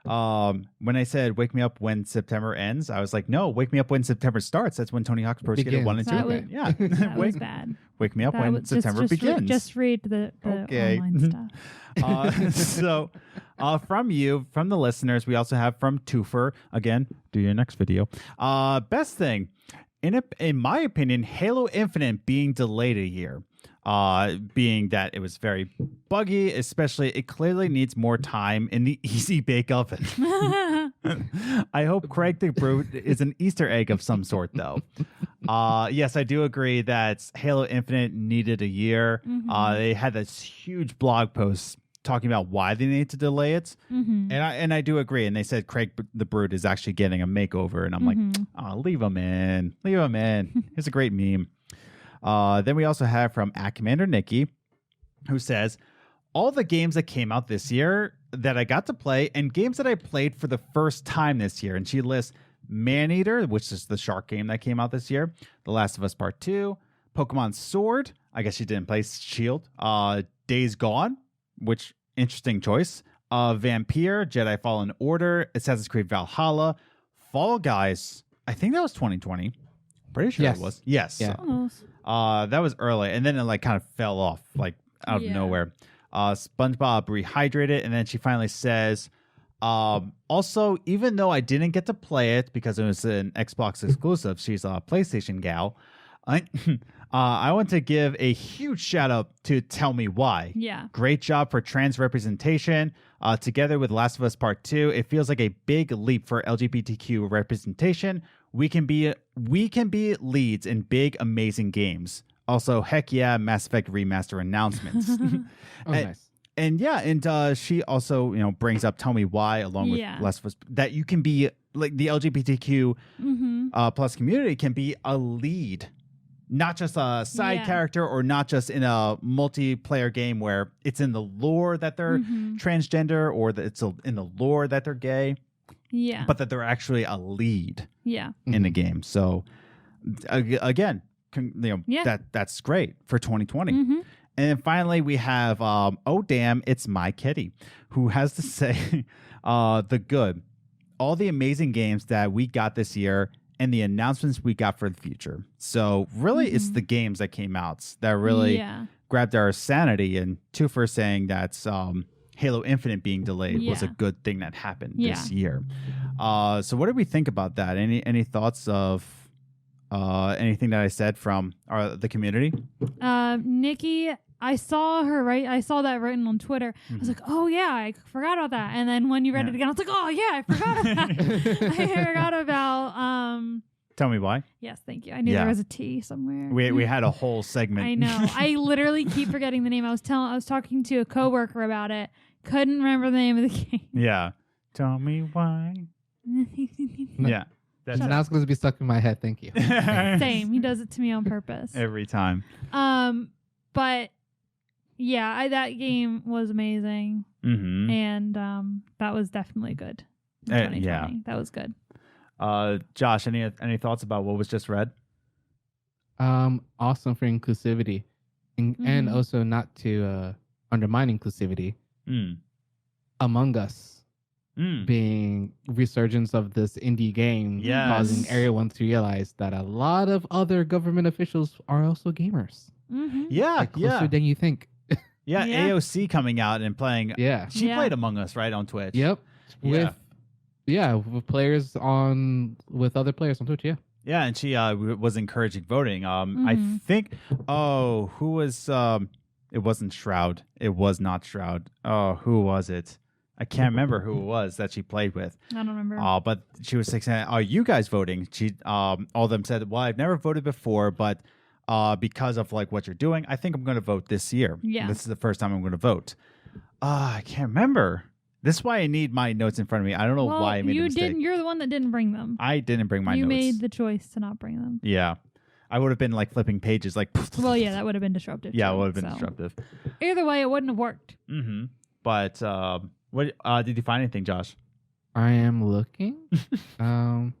When I said "Wake me up when September ends," I was like, "No, wake me up when September starts." That's when Tony Hawk's Pro Skater 1 and 2 That again. was- Yeah, That was bad. wake me up That when was- September begins. Just read the Okay. online stuff. So, from the listeners, we also have from Twofer. Again, do your next video. Best thing, in my opinion, Halo Infinite being delayed a year. Being that it was very buggy, especially it clearly needs more time in the easy bake oven. I hope Craig the Brute is an Easter egg of some sort, though. Yes, I do agree that Halo Infinite needed a year. They had this huge blog post talking about why they need to delay it, and I do agree. And they said Craig the Brute is actually getting a makeover, and I'm like, oh, leave him in. It's a great meme. Then we also have from @Commander Nikki, who says, all the games that came out this year that I got to play and games that I played for the first time this year. And she lists Maneater, which is the shark game that came out this year, The Last of Us Part 2, Pokemon Sword, I guess she didn't play Shield, Days Gone, which interesting choice, Vampire, Jedi Fallen Order, Assassin's Creed Valhalla, Fall Guys, I think that was 2020. Pretty sure it was. Yes. Yeah. Almost. That was early, and then it like kind of fell off like out of nowhere. SpongeBob Rehydrated, and then she finally says, also, even though I didn't get to play it because it was an Xbox exclusive, she's a PlayStation gal. I want to give a huge shout out to Tell Me Why. Yeah. Great job for trans representation. Together with Last of Us Part 2, it feels like a big leap for LGBTQ representation. We can be leads in big, amazing games. Also, heck yeah, Mass Effect Remaster announcements. Nice. And she also, brings up Tell Me Why along with Last of Us, that you can be like the LGBTQ plus community can be a lead, not just a side character or not just in a multiplayer game where it's in the lore that they're transgender or that it's in the lore that they're gay. Yeah. But that they're actually a lead Yeah. in the game. So again, that's great for 2020. And then finally we have oh damn, it's my kitty, who has to say the good, all the amazing games that we got this year and the announcements we got for the future. So really it's the games that came out that really grabbed our sanity, and Twofer saying that's Halo Infinite being delayed was a good thing that happened this year. So what did we think about that? Any thoughts of anything that I said from the community? Nikki, I saw that written on Twitter. I was like, oh yeah, I forgot about that. And then when you read it again, I was like, oh yeah, I forgot about I forgot about Tell Me Why. Yes, thank you. I knew there was a T somewhere. We had a whole segment. I know. I literally keep forgetting the name. I was talking to a coworker about it. Couldn't remember the name of the game. Yeah. Tell me why. Yeah. That's now it's going to be stuck in my head. Thank you. Same. He does it to me on purpose. Every time. But yeah, that game was amazing. And that was definitely good. Yeah. That was good. Josh, any thoughts about what was just read? Awesome for inclusivity. And also not to undermine inclusivity. Among Us being resurgence of this indie game, causing everyone to realize that a lot of other government officials are also gamers. Yeah, closer than you think. Yeah, AOC coming out and playing. Yeah, she played Among Us right on Twitch. Yep. With players with other players on Twitch. Yeah, and she was encouraging voting. I think. Oh, who was? It wasn't Shroud. It was not Shroud. Oh, who was it? I can't remember who it was that she played with. I don't remember. But she was saying, "Are you guys voting?" She, all of them said, "Well, I've never voted before, but because of like what you're doing, I think I'm going to vote this year. Yeah, this is the first time I'm going to vote." I can't remember. This is why I need my notes in front of me. I don't know why I made a mistake. You're the one that didn't bring them. I didn't bring my notes. You made the choice to not bring them. Yeah. I would have been like flipping pages like. Well, yeah, that would have been disruptive. Yeah, it would have been disruptive. Either way, it wouldn't have worked. But what did you find anything, Josh? I am looking. I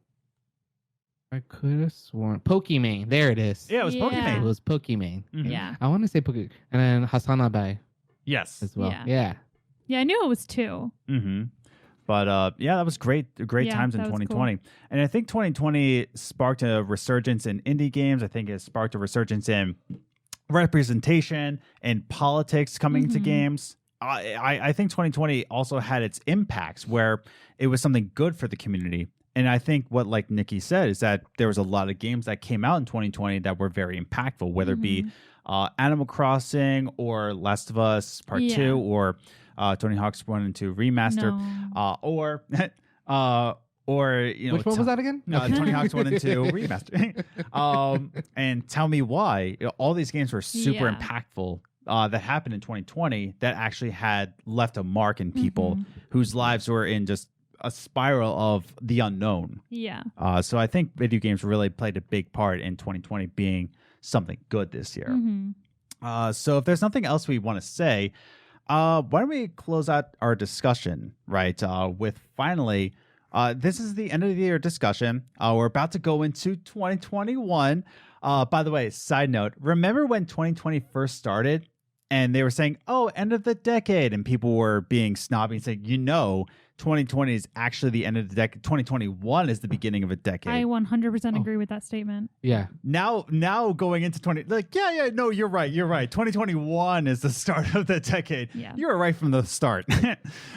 could have sworn Pokimane. There it is. Yeah, it was Pokimane. It was Pokimane. Yeah. I want to say Pokimane. And then Hassan Abai. Yes. As well. Yeah. Yeah, I knew it was 2. But yeah, that was great Yeah, times in that was 2020. And I think 2020 sparked a resurgence in indie games. I think it sparked a resurgence in representation and politics coming to games. I think 2020 also had its impacts where it was something good for the community. And I think what, like Nikki said, is that there was a lot of games that came out in 2020 that were very impactful, whether it be Animal Crossing or Last of Us Part 2 or Tony Hawk's 1 and 2 Remastered, or Which one was that again? Tony Hawk's 1 and 2 Remastered. And Tell Me Why. All these games were super impactful that happened in 2020 that actually had left a mark in people whose lives were in just a spiral of the unknown. Yeah. So I think video games really played a big part in 2020 being something good this year. So if there's nothing else we want to say, why don't we close out our discussion, right? With finally, this is the end of the year discussion. We're about to go into 2021. By the way, side note, remember when 2020 first started and they were saying, oh, end of the decade, and people were being snobby and saying, 2020 is actually the end of the decade. 2021 is the beginning of a decade. I 100% agree with that statement. Yeah. Now going into 20, no, you're right. 2021 is the start of the decade. Yeah. You were right from the start.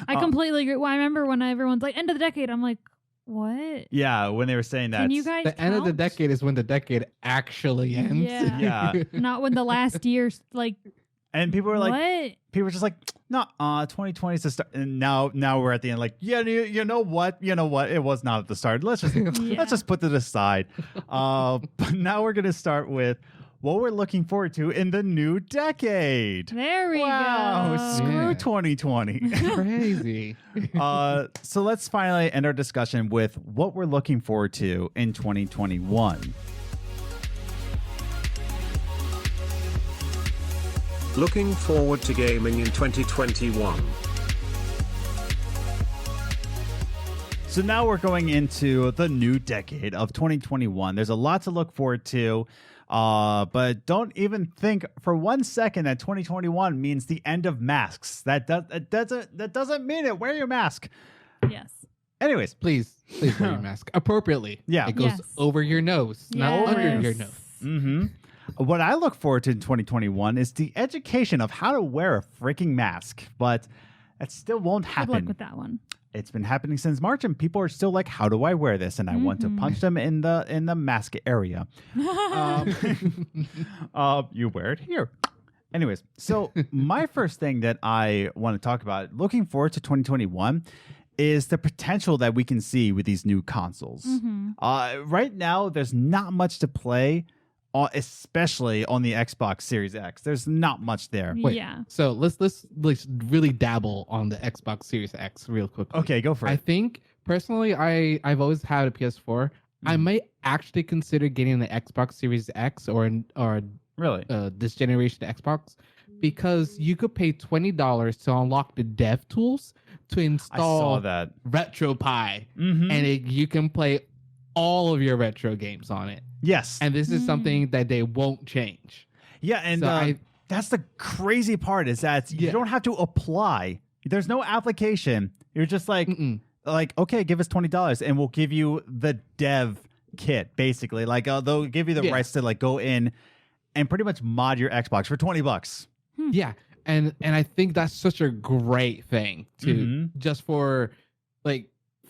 I completely agree. Well, I remember when everyone's like, end of the decade, I'm like, what? Yeah, when they were saying that. Can you guys The end of the count? decade is when the decade actually ends. Yeah. Yeah. Not when the last year's like, And people were like, what? people were just like, no, 2020 is the start. And now we're at the end, like, yeah, you know what? It was not at the start. Let's just put it aside. But now we're gonna start with what we're looking forward to in the new decade. There we Wow, go. screw Yeah. 2020. Crazy. So let's finally end our discussion with what we're looking forward to in 2021. Looking forward to gaming in 2021. So now we're going into the new decade of 2021. There's a lot to look forward to, but don't even think for 1 second that 2021 means the end of masks. That doesn't mean it. Wear your mask. Yes. Anyways, Please wear your mask appropriately. Yeah. It goes Yes. over your nose, not under your nose. mm-hmm. What I look forward to in 2021 is the education of how to wear a freaking mask, but that still won't Good luck happen. with that one. It's been happening since March, and people are still like, "How do I wear this?" And I want to punch them in the mask area. You wear it here. Anyways, so my first thing that I want to talk about, looking forward to 2021, is the potential that we can see with these new consoles. Right now, there's not much to play, especially on the Xbox Series X. There's not much there. Wait, Yeah. So let's really dabble on the Xbox Series X real quickly. Okay, go for I it. think personally, I've always had a PS4. I might actually consider getting the Xbox Series X or Really? this generation Xbox, because you could pay $20 to unlock the dev tools to I install saw that. RetroPie, Mhm. and you can play all of your retro games on it. Yes. And this is something that they won't change. Yeah, and So that's the crazy part is that you don't have to apply. There's no application. You're just like, okay, give us $20 and we'll give you the dev kit, basically. Like they'll give you the rights to like go in and pretty much mod your Xbox for $20. Yeah. And I think that's such a great thing to just for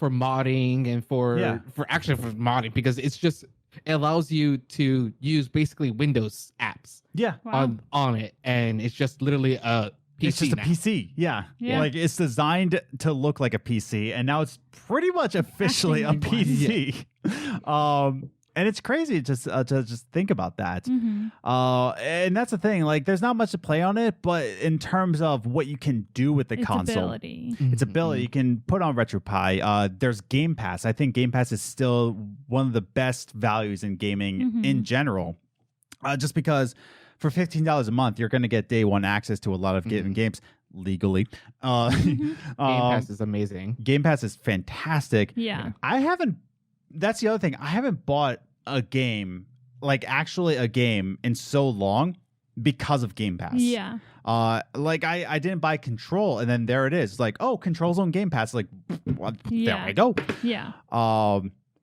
modding and for modding, because it allows you to use basically Windows apps Yeah. Wow. on it, and it's just literally a PC. It's just now. a PC. Yeah. Yeah. Like it's designed to look like a PC, and now it's pretty much officially a Acting PC. And it's crazy just to just think about that. And that's the thing. Like, there's not much to play on it, but in terms of what you can do with the Its console, ability. its ability, you can put on RetroPie. There's Game Pass. I think Game Pass is still one of the best values in gaming in general, just because for $15 a month, you're going to get day one access to a lot of games legally. Game Pass is amazing. Game Pass is fantastic. Yeah. That's the other thing. I haven't bought a game, like actually a game, in so long because of Game Pass. Yeah. Like I didn't buy Control, and then there it is. Like, oh, Control's on Game Pass. Like, what? There I go. Yeah.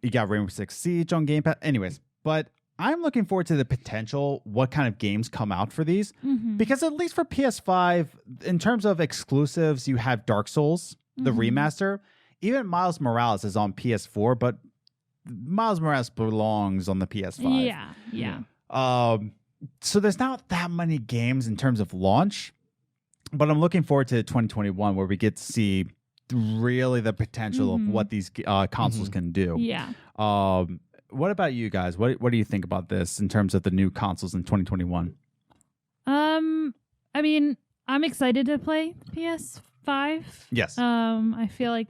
You got Rainbow Six Siege on Game Pass. Anyways, but I'm looking forward to the potential, what kind of games come out for these. Because at least for PS5, in terms of exclusives, you have Dark Souls, the remaster. Even Miles Morales is on PS4, but Miles Morales belongs on the PS5. Yeah. So there's not that many games in terms of launch, but I'm looking forward to 2021 where we get to see really the potential of what these consoles can do. Yeah. What about you guys? What do you think about this in terms of the new consoles in 2021? I mean, I'm excited to play PS5. Yes. I feel like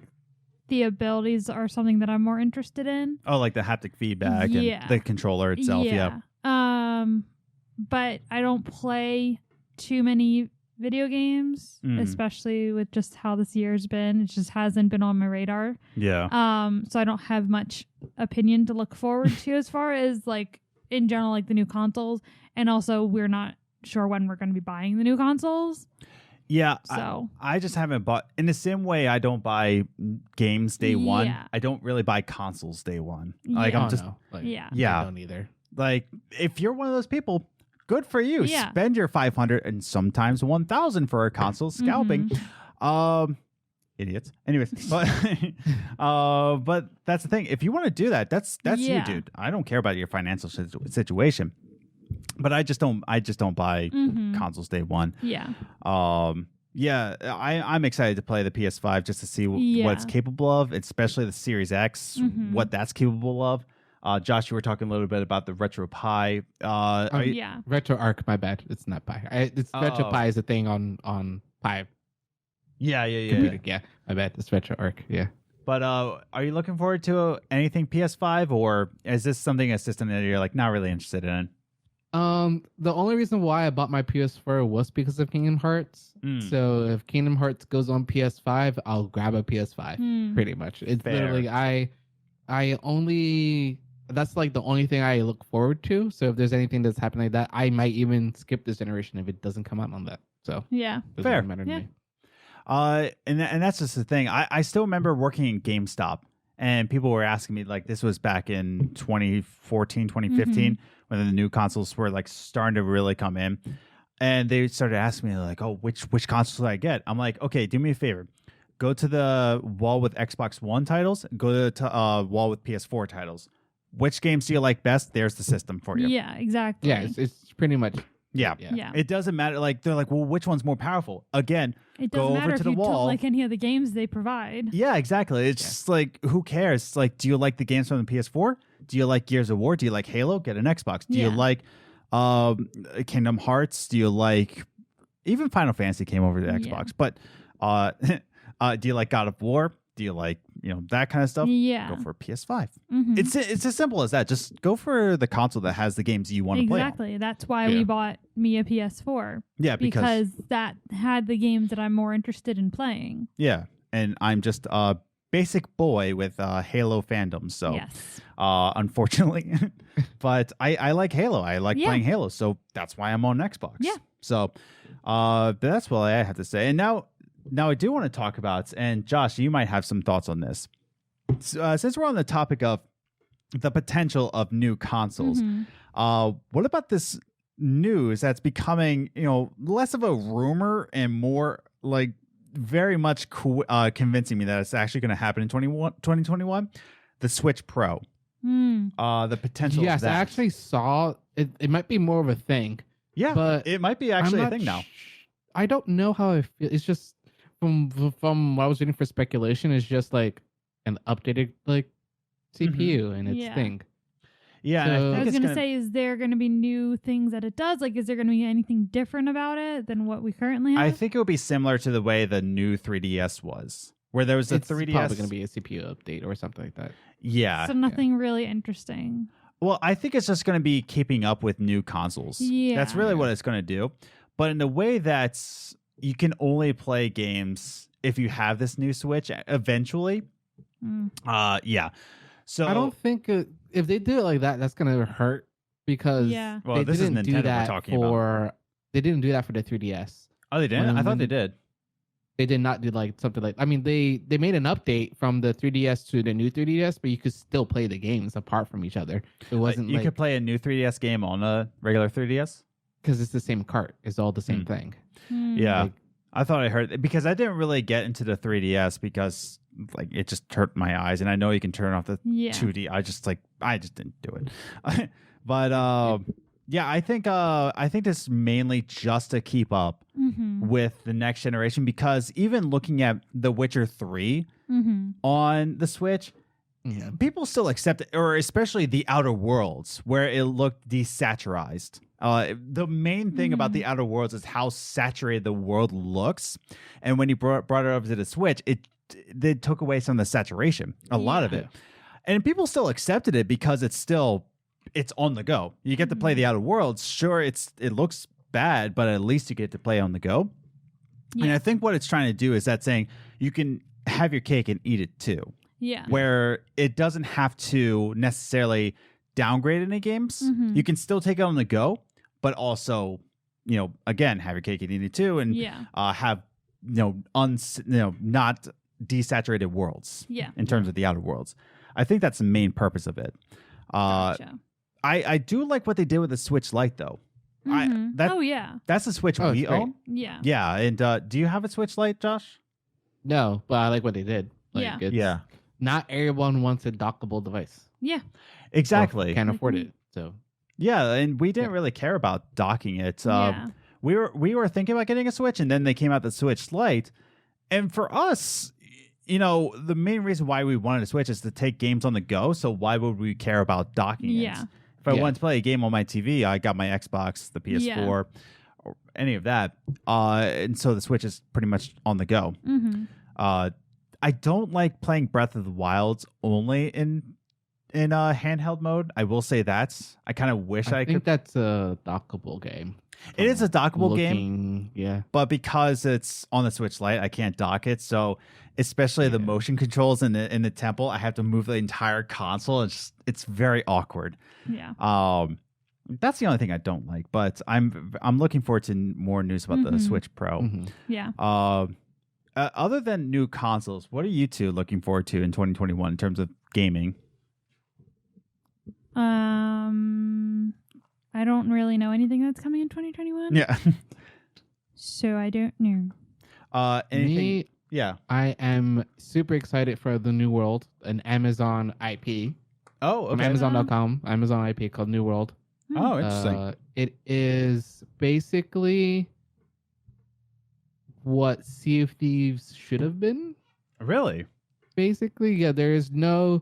the abilities are something that I'm more interested in. Oh, like the haptic feedback and the controller itself. Yeah. But I don't play too many video games, especially with just how this year's been. It just hasn't been on my radar. Yeah. So I don't have much opinion to look forward to as far as like in general, like the new consoles. And also we're not sure when we're going to be buying the new consoles. Yeah. So I just haven't bought, in the same way I don't buy games day one. I don't really buy consoles day one. Like I'm just, I don't either. Like if you're one of those people, good for you. Yeah. Spend your $500 and sometimes $1,000 for a console scalping. Idiots. Anyways, but that's the thing. If you want to do that, that's you, dude. I don't care about your financial situation. But I just don't buy consoles day one. Yeah. I'm excited to play the PS5 just to see what it's capable of, especially the Series X, what that's capable of. Josh, you were talking a little bit about the Retro Pi. Retro Arc, my bad. It's not Pi. Retro Pi is a thing on Pi. Yeah. Yeah, my bad. It's Retro Arc. Yeah. But are you looking forward to anything PS5, or is this a system that you're like not really interested in? The only reason why I bought my PS4 was because of Kingdom Hearts. So if Kingdom Hearts goes on PS5, I'll grab a PS5. Pretty much. It's literally that's like the only thing I look forward to. So if there's anything that's happening like that, I might even skip this generation if it doesn't come out on that. So yeah, fair. Doesn't matter to me. And that's just the thing. I still remember working in GameStop, and people were asking me, like, this was back in 2014, 2015, when the new consoles were like starting to really come in, and they started asking me like, oh, which console should I get? I'm like, okay, do me a favor. Go to the wall with Xbox One titles. Go to wall with PS4 titles. Which games do you like best? There's the system for you. Yeah, exactly. Yeah, it's pretty much. Yeah. It doesn't matter. Like they're like, well, which one's more powerful? Again, it go doesn't over matter to if the you wall. don't like any of the games they provide. Yeah, exactly. It's just like, who cares? It's like, do you like the games from the PS4? Do you like Gears of War? Do you like Halo? Get an Xbox. Do you like Kingdom Hearts? Do you like even Final Fantasy came over to Xbox? But do you like God of War? Do you like, that kind of stuff? Yeah. Go for a PS5. It's as simple as that. Just go for the console that has the games you want to play. Exactly. That's why we bought me a PS4. Yeah, because that had the games that I'm more interested in playing. Yeah, and I'm just a basic boy with Halo fandom, so unfortunately. But I like Halo. I like playing Halo, so that's why I'm on Xbox. Yeah. So but that's what I have to say. And now I do want to talk about, and Josh, you might have some thoughts on this. Since we're on the topic of the potential of new consoles, what about this news that's becoming, less of a rumor and more like very much convincing me that it's actually going to happen in 2021? The Switch Pro. The potential. Yes, of that. I actually saw it. It might be more of a thing. Yeah, but it might be actually a thing now. I don't know how I feel. It's just from what I was reading for speculation, is just like an updated like CPU and its thing. Yeah, so, and I was going to say, is there going to be new things that it does? Like, is there going to be anything different about it than what we currently have? I think it would be similar to the way the new 3DS was, where there was a 3DS. It's probably going to be a CPU update or something like that. Yeah. So nothing really interesting. Well, I think it's just going to be keeping up with new consoles. Yeah. That's really what it's going to do. But in a way that's, you can only play games if you have this new Switch eventually. Yeah. So I don't think if they do it like that, that's going to hurt because well, they this didn't is Nintendo do that we're talking for about. They didn't do that for the 3DS. Oh, they didn't? I thought they When- did. They did not do like something like. I mean, they made an update from the 3DS to the new 3DS, but you could still play the games apart from each other. It wasn't You like could play a new 3DS game on a regular 3DS? because it's the same cart. It's all the same thing. Yeah. Like- I thought I heard because I didn't really get into the 3DS because like it just hurt my eyes, and I know you can turn off the 2D. I just didn't do it. But yeah, I think this is mainly just to keep up with the next generation, because even looking at The Witcher 3 on the Switch, people still accept it, or especially the Outer Worlds, where it looked desaturized. The main thing about the Outer Worlds is how saturated the world looks, and when you brought it over to the Switch, they took away some of the saturation, a lot of it, and people still accepted it because it's on the go. You get to play the Outer Worlds. Sure, it looks bad, but at least you get to play on the go. Yeah. And I think what it's trying to do is that saying you can have your cake and eat it too. Yeah. Where it doesn't have to necessarily downgrade any games. You can still take it on the go, but also, again, have your cake and eat it too, and have not desaturated worlds. Yeah. In terms of the Outer Worlds, I think that's the main purpose of it. Gotcha. I do like what they did with the Switch Lite though. That's the Switch we it's great. own. Yeah. Yeah, and do you have a Switch Lite, Josh? No, but I like what they did. Like, Yeah. it's- Not everyone wants a dockable device. Yeah. Exactly. Or can't afford it. So Yeah, and we didn't really care about docking it. Yeah. We were thinking about getting a Switch, and then they came out the Switch Lite. And for us, the main reason why we wanted a Switch is to take games on the go. So why would we care about docking Yeah. it? If I wanted to play a game on my TV, I got my Xbox, the PS4, or any of that. And so the Switch is pretty much on the go. I don't like playing Breath of the Wilds only in handheld mode. I will say that. I kind of wish I think could. that's a dockable game. It is a dockable game. Yeah. But because it's on the Switch Lite, I can't dock it. So especially the motion controls in the temple, I have to move the entire console. It's very awkward. Yeah. That's the only thing I don't like. But I'm looking forward to more news about the Switch Pro. Yeah. Other than new consoles, what are you two looking forward to in 2021 in terms of gaming? I don't really know anything that's coming in 2021. Yeah. So I don't know. Anything? Me, Yeah. I am super excited for the New World, an Amazon IP. Oh, From okay. Amazon.com, Amazon IP called New World. Oh, interesting. It is basically what Sea of Thieves should have been. Really? Basically, yeah. There's no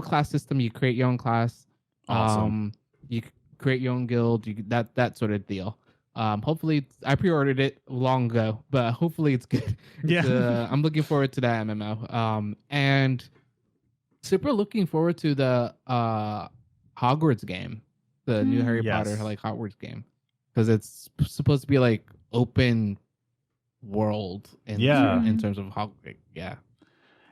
class system. You create your own class. Awesome. You create your own guild. That sort of deal. Hopefully, I pre-ordered it long ago, but hopefully it's good. Yeah. I'm looking forward to that MMO. And super looking forward to the Hogwarts game, the new Harry Potter like Hogwarts game, because it's supposed to be like open world in terms of Hogwarts. Yeah.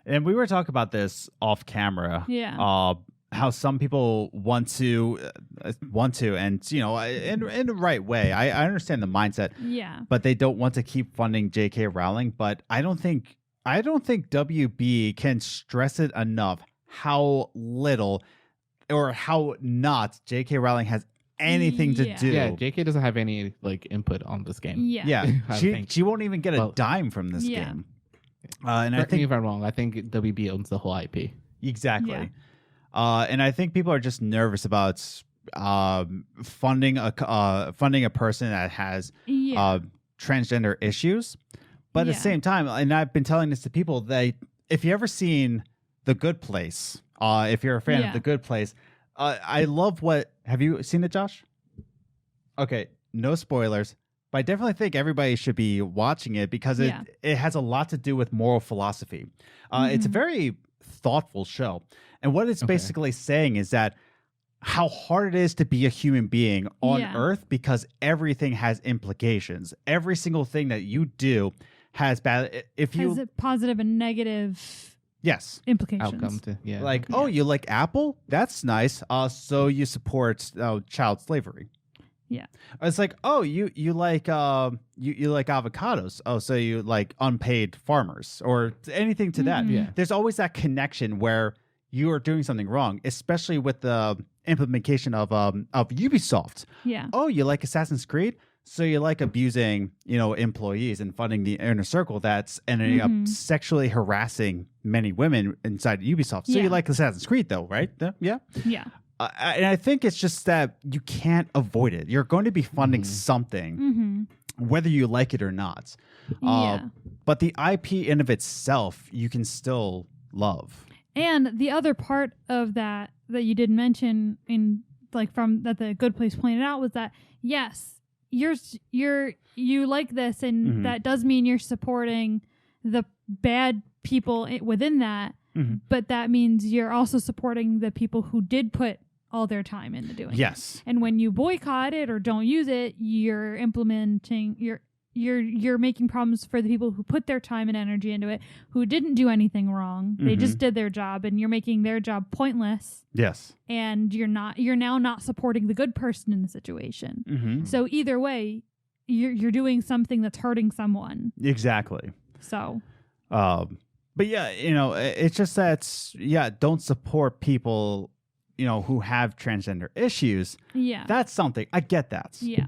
And we were talking about this off camera. Yeah. How some people want to, and in the right way. I understand the mindset. Yeah. But they don't want to keep funding J.K. Rowling. But I don't think WB can stress it enough how little or how not J.K. Rowling has anything to do. Yeah, J.K. doesn't have any like input on this game. Yeah. Yeah, she won't even get a dime from this game. And Correct I me think if I'm wrong. I think WB owns the whole IP. exactly. Yeah. And I think people are just nervous about funding a person that has transgender issues. But at the same time, and I've been telling this to people, that if you ever seen The Good Place, if you're a fan of The Good Place, I love what. Have you seen it, Josh? Okay, no spoilers. But I definitely think everybody should be watching it because it has a lot to do with moral philosophy. It's a very thoughtful show. And what it's basically saying is that how hard it is to be a human being on Earth, because everything has implications. Every single thing that you do has bad. Has it positive and negative implications. Outcome to you like Apple? That's nice. So you support child slavery. Yeah. It's like, oh, you like you like avocados. Oh, so you like unpaid farmers or anything to that. Yeah. There's always that connection where you are doing something wrong, especially with the implementation of Ubisoft. Yeah. Oh, you like Assassin's Creed? So you like abusing, employees and funding the inner circle that's ending up sexually harassing many women inside Ubisoft. So you like Assassin's Creed, though, right? Yeah. Yeah. And I think it's just that you can't avoid it. You're going to be funding something, whether you like it or not. But the IP in of itself, you can still love. And the other part of that you did mention in from that the Good Place pointed out was that yes, you like this, and that does mean you're supporting the bad people within that, but that means you're also supporting the people who did put all their time into doing it. Yes. And when you boycott it or don't use it, you're implementing you're making problems for the people who put their time and energy into it, who didn't do anything wrong. They just did their job, and you're making their job pointless. Yes. And you're now not supporting the good person in the situation. So either way, you're doing something that's hurting someone. Exactly. So but yeah, it's just that don't support people who have transgender issues. Yeah. That's something. I get that. Yeah.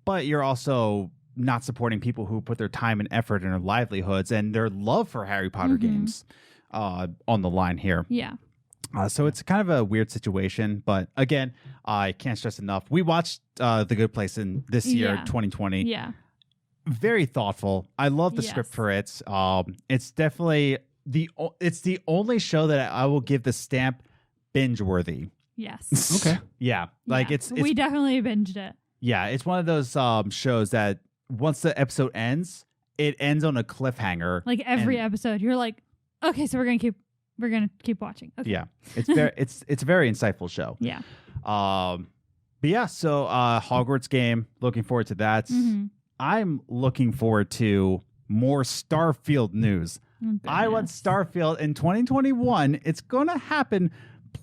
But you're also not supporting people who put their time and effort and their livelihoods and their love for Harry Potter games on the line here. Yeah. So it's kind of a weird situation. But again, I can't stress enough. We watched The Good Place in this year, 2020. Yeah. Very thoughtful. I love the script for it. It's definitely it's the only show that I will give the stamp binge worthy. Yes. Okay. Yeah. Like it's we definitely binged it. Yeah, it's one of those shows that once the episode ends, it ends on a cliffhanger. Like every episode, you're like, okay, so we're gonna keep watching. Okay. Yeah, it's very it's a very insightful show. Yeah. But yeah, so Hogwarts game. Looking forward to that. I'm looking forward to more Starfield news. I want Starfield in 2021. It's gonna happen.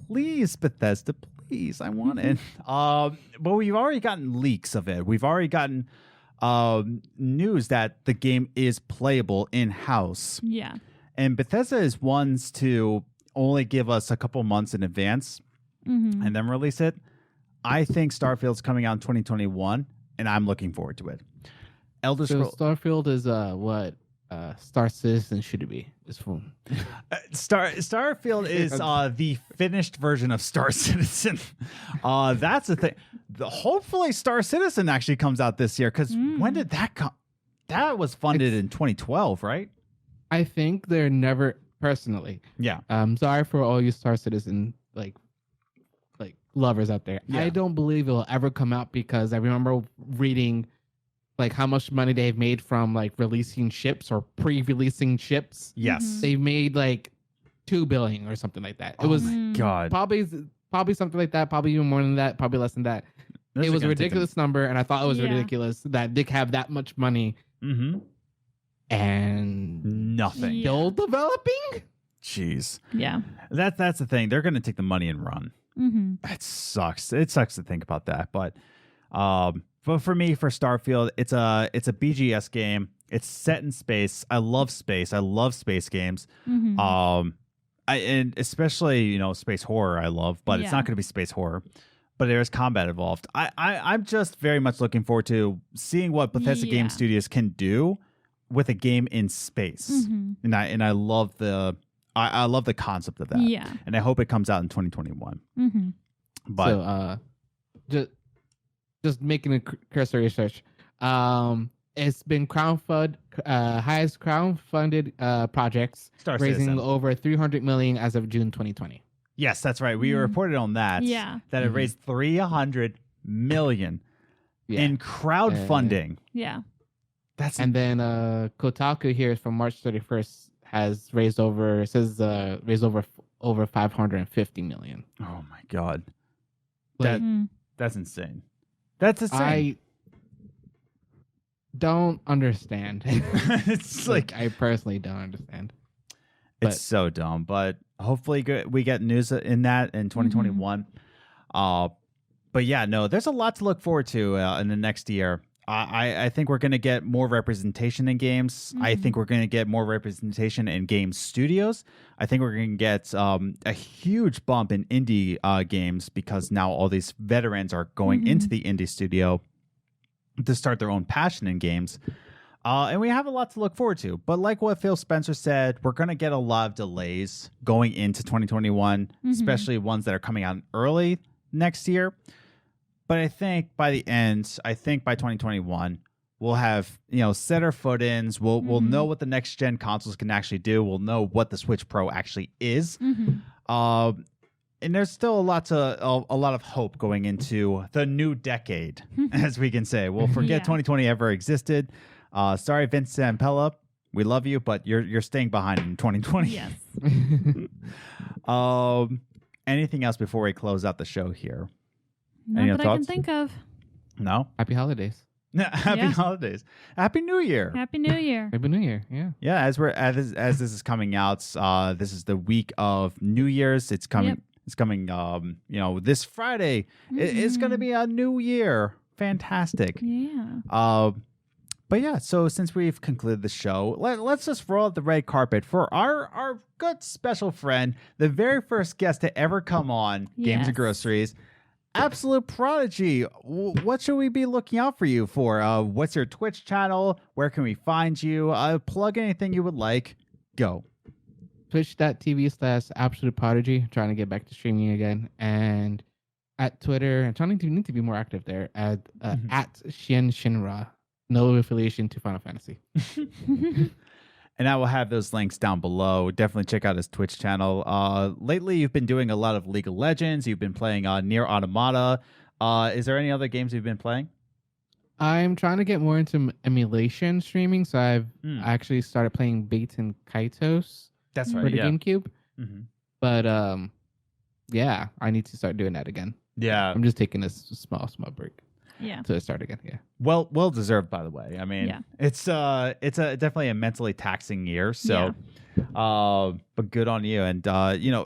Please, Bethesda, please. I want it. But we've already gotten leaks of it. We've already gotten news that the game is playable in-house. Yeah. And Bethesda is ones to only give us a couple months in advance and then release it. I think Starfield's coming out in 2021, and I'm looking forward to it. Elder Scrolls. Starfield is what Star Citizen should it be? It's fun. Starfield is the finished version of Star Citizen. That's the thing. Hopefully, Star Citizen actually comes out this year. Because when did that come? That was funded in 2012, right? I think they're never personally. Yeah. Sorry for all you Star Citizen like lovers out there. Yeah. I don't believe it'll ever come out because I remember reading like how much money they've made from like releasing ships or pre-releasing ships. Yes. They've made like $2 billion or something like that. It was my God. probably something like that, probably even more than that, probably less than that. It was a ridiculous number, and I thought it was ridiculous that they have that much money and nothing. still developing. Jeez. Yeah. That's the thing. They're going to take the money and run. That sucks. It sucks to think about that, but for me, for Starfield, it's a BGS game. It's set in space. I love space. I love space games. And especially space horror. I love, but it's not going to be space horror. But there's combat involved. I'm just very much looking forward to seeing what Bethesda Game Studios can do with a game in space. And I love the concept of that. Yeah. And I hope it comes out in 2021. But so, just making a cursory research. It's been highest crowdfunded projects, Star raising Citizen. over $300 million as of June 2020. Yes, that's right. We reported on that. Yeah. That it raised $300 million in crowdfunding. Yeah. And then Kotaku here from March 31st has raised over over $550 million. Oh my God. Like, That's insane. That's insane. I don't understand. It's like I personally don't understand. It's so dumb, but hopefully we get news in that in 2021. But But yeah, no, there's a lot to look forward to in the next year. I think we're going to get more representation in games. I think we're going to get more representation in game studios. I think we're going to get a huge bump in indie games because now all these veterans are going into the indie studio to start their own passion in games. And we have a lot to look forward to. But like what Phil Spencer said, we're going to get a lot of delays going into 2021, especially ones that are coming out early next year. But I think by the end, by 2021, we'll have, set our foot ins. We'll know what the next gen consoles can actually do. We'll know what the Switch Pro actually is. And there's still a lot of hope going into the new decade, as we can say. We'll forget 2020 ever existed. Sorry, Vince Zampella. We love you, but you're staying behind in 2020. Yes. Anything else before we close out the show here? Not that I can think of. No? Happy holidays. Happy holidays. Happy New Year. Happy New Year. Happy New Year. Yeah. Yeah, as this is coming out, this is the week of New Year's. It's coming. Yep. It's coming. This Friday. It's going to be a new year. Fantastic. Yeah. But yeah, so since we've concluded the show, let's just roll out the red carpet for our good special friend, the very first guest to ever come on Games and Groceries. Absolute Prodigy, what should we be looking out for you for? What's your Twitch channel? Where can we find you? Plug anything you would like. Go. Twitch.tv/AbsoluteProdigy. Trying to get back to streaming again. And at Twitter, I'm trying to need to be more active there. At Shinra. No affiliation to Final Fantasy. And I will have those links down below. Definitely check out his Twitch channel. Lately, you've been doing a lot of League of Legends. You've been playing Nier Automata. Is there any other games you've been playing? I'm trying to get more into emulation streaming, so I've actually started playing Baten Kaitos. That's for right, the yeah. GameCube. But yeah, I need to start doing that again. Yeah, I'm just taking a small break. Yeah. To start again. Yeah. Well deserved, by the way. I mean, it's definitely a mentally taxing year. So, but good on you. And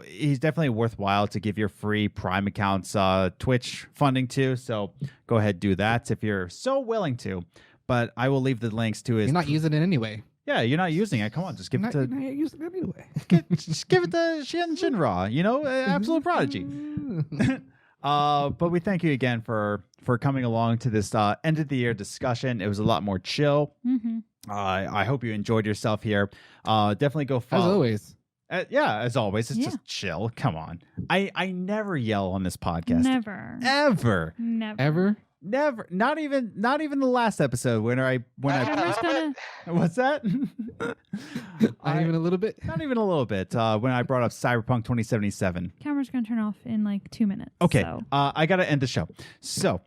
he's definitely worthwhile to give your free Prime accounts Twitch funding to. So go ahead, do that if you're so willing to. But I will leave the links to his. You're not using it anyway. Yeah, you're not using it. Come on, just give it to. You're not using it anyway. Just give it to Shinra. Absolute Prodigy. But we thank you again for coming along to this end of the year discussion. It was a lot more chill. I hope you enjoyed yourself here. Definitely go follow. As always. As always. It's just chill. Come on. I never yell on this podcast. Never. Ever. Never. Ever? Never. Not even the last episode when I what's that? Not even a little bit. Not even a little bit. When I brought up Cyberpunk 2077. Camera's gonna turn off in like 2 minutes. Okay. So. I gotta end the show. So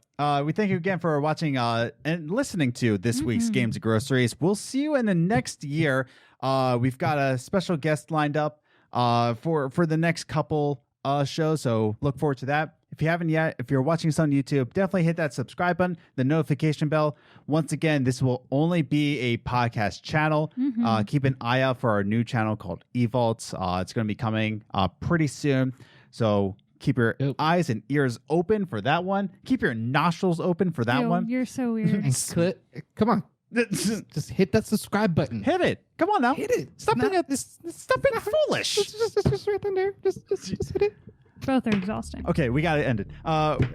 we thank you again for watching and listening to this week's Games and Groceries. We'll see you in the next year. We've got a special guest lined up for the next couple shows, so look forward to that. If you haven't yet, if you're watching us on YouTube, definitely hit that subscribe button, the notification bell. Once again, this will only be a podcast channel. Keep an eye out for our new channel called eVault. It's going to be coming pretty soon. So keep your eyes and ears open for that one. Keep your nostrils open for that one. You're so weird. And come on. Just hit that subscribe button. Hit it. Come on now. Hit it. Stop being foolish. Just right down there. Just hit it. Both are exhausting. Okay, we got to end it.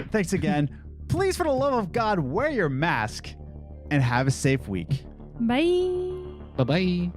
Thanks again. Please, for the love of God, wear your mask and have a safe week. Bye. Bye-bye.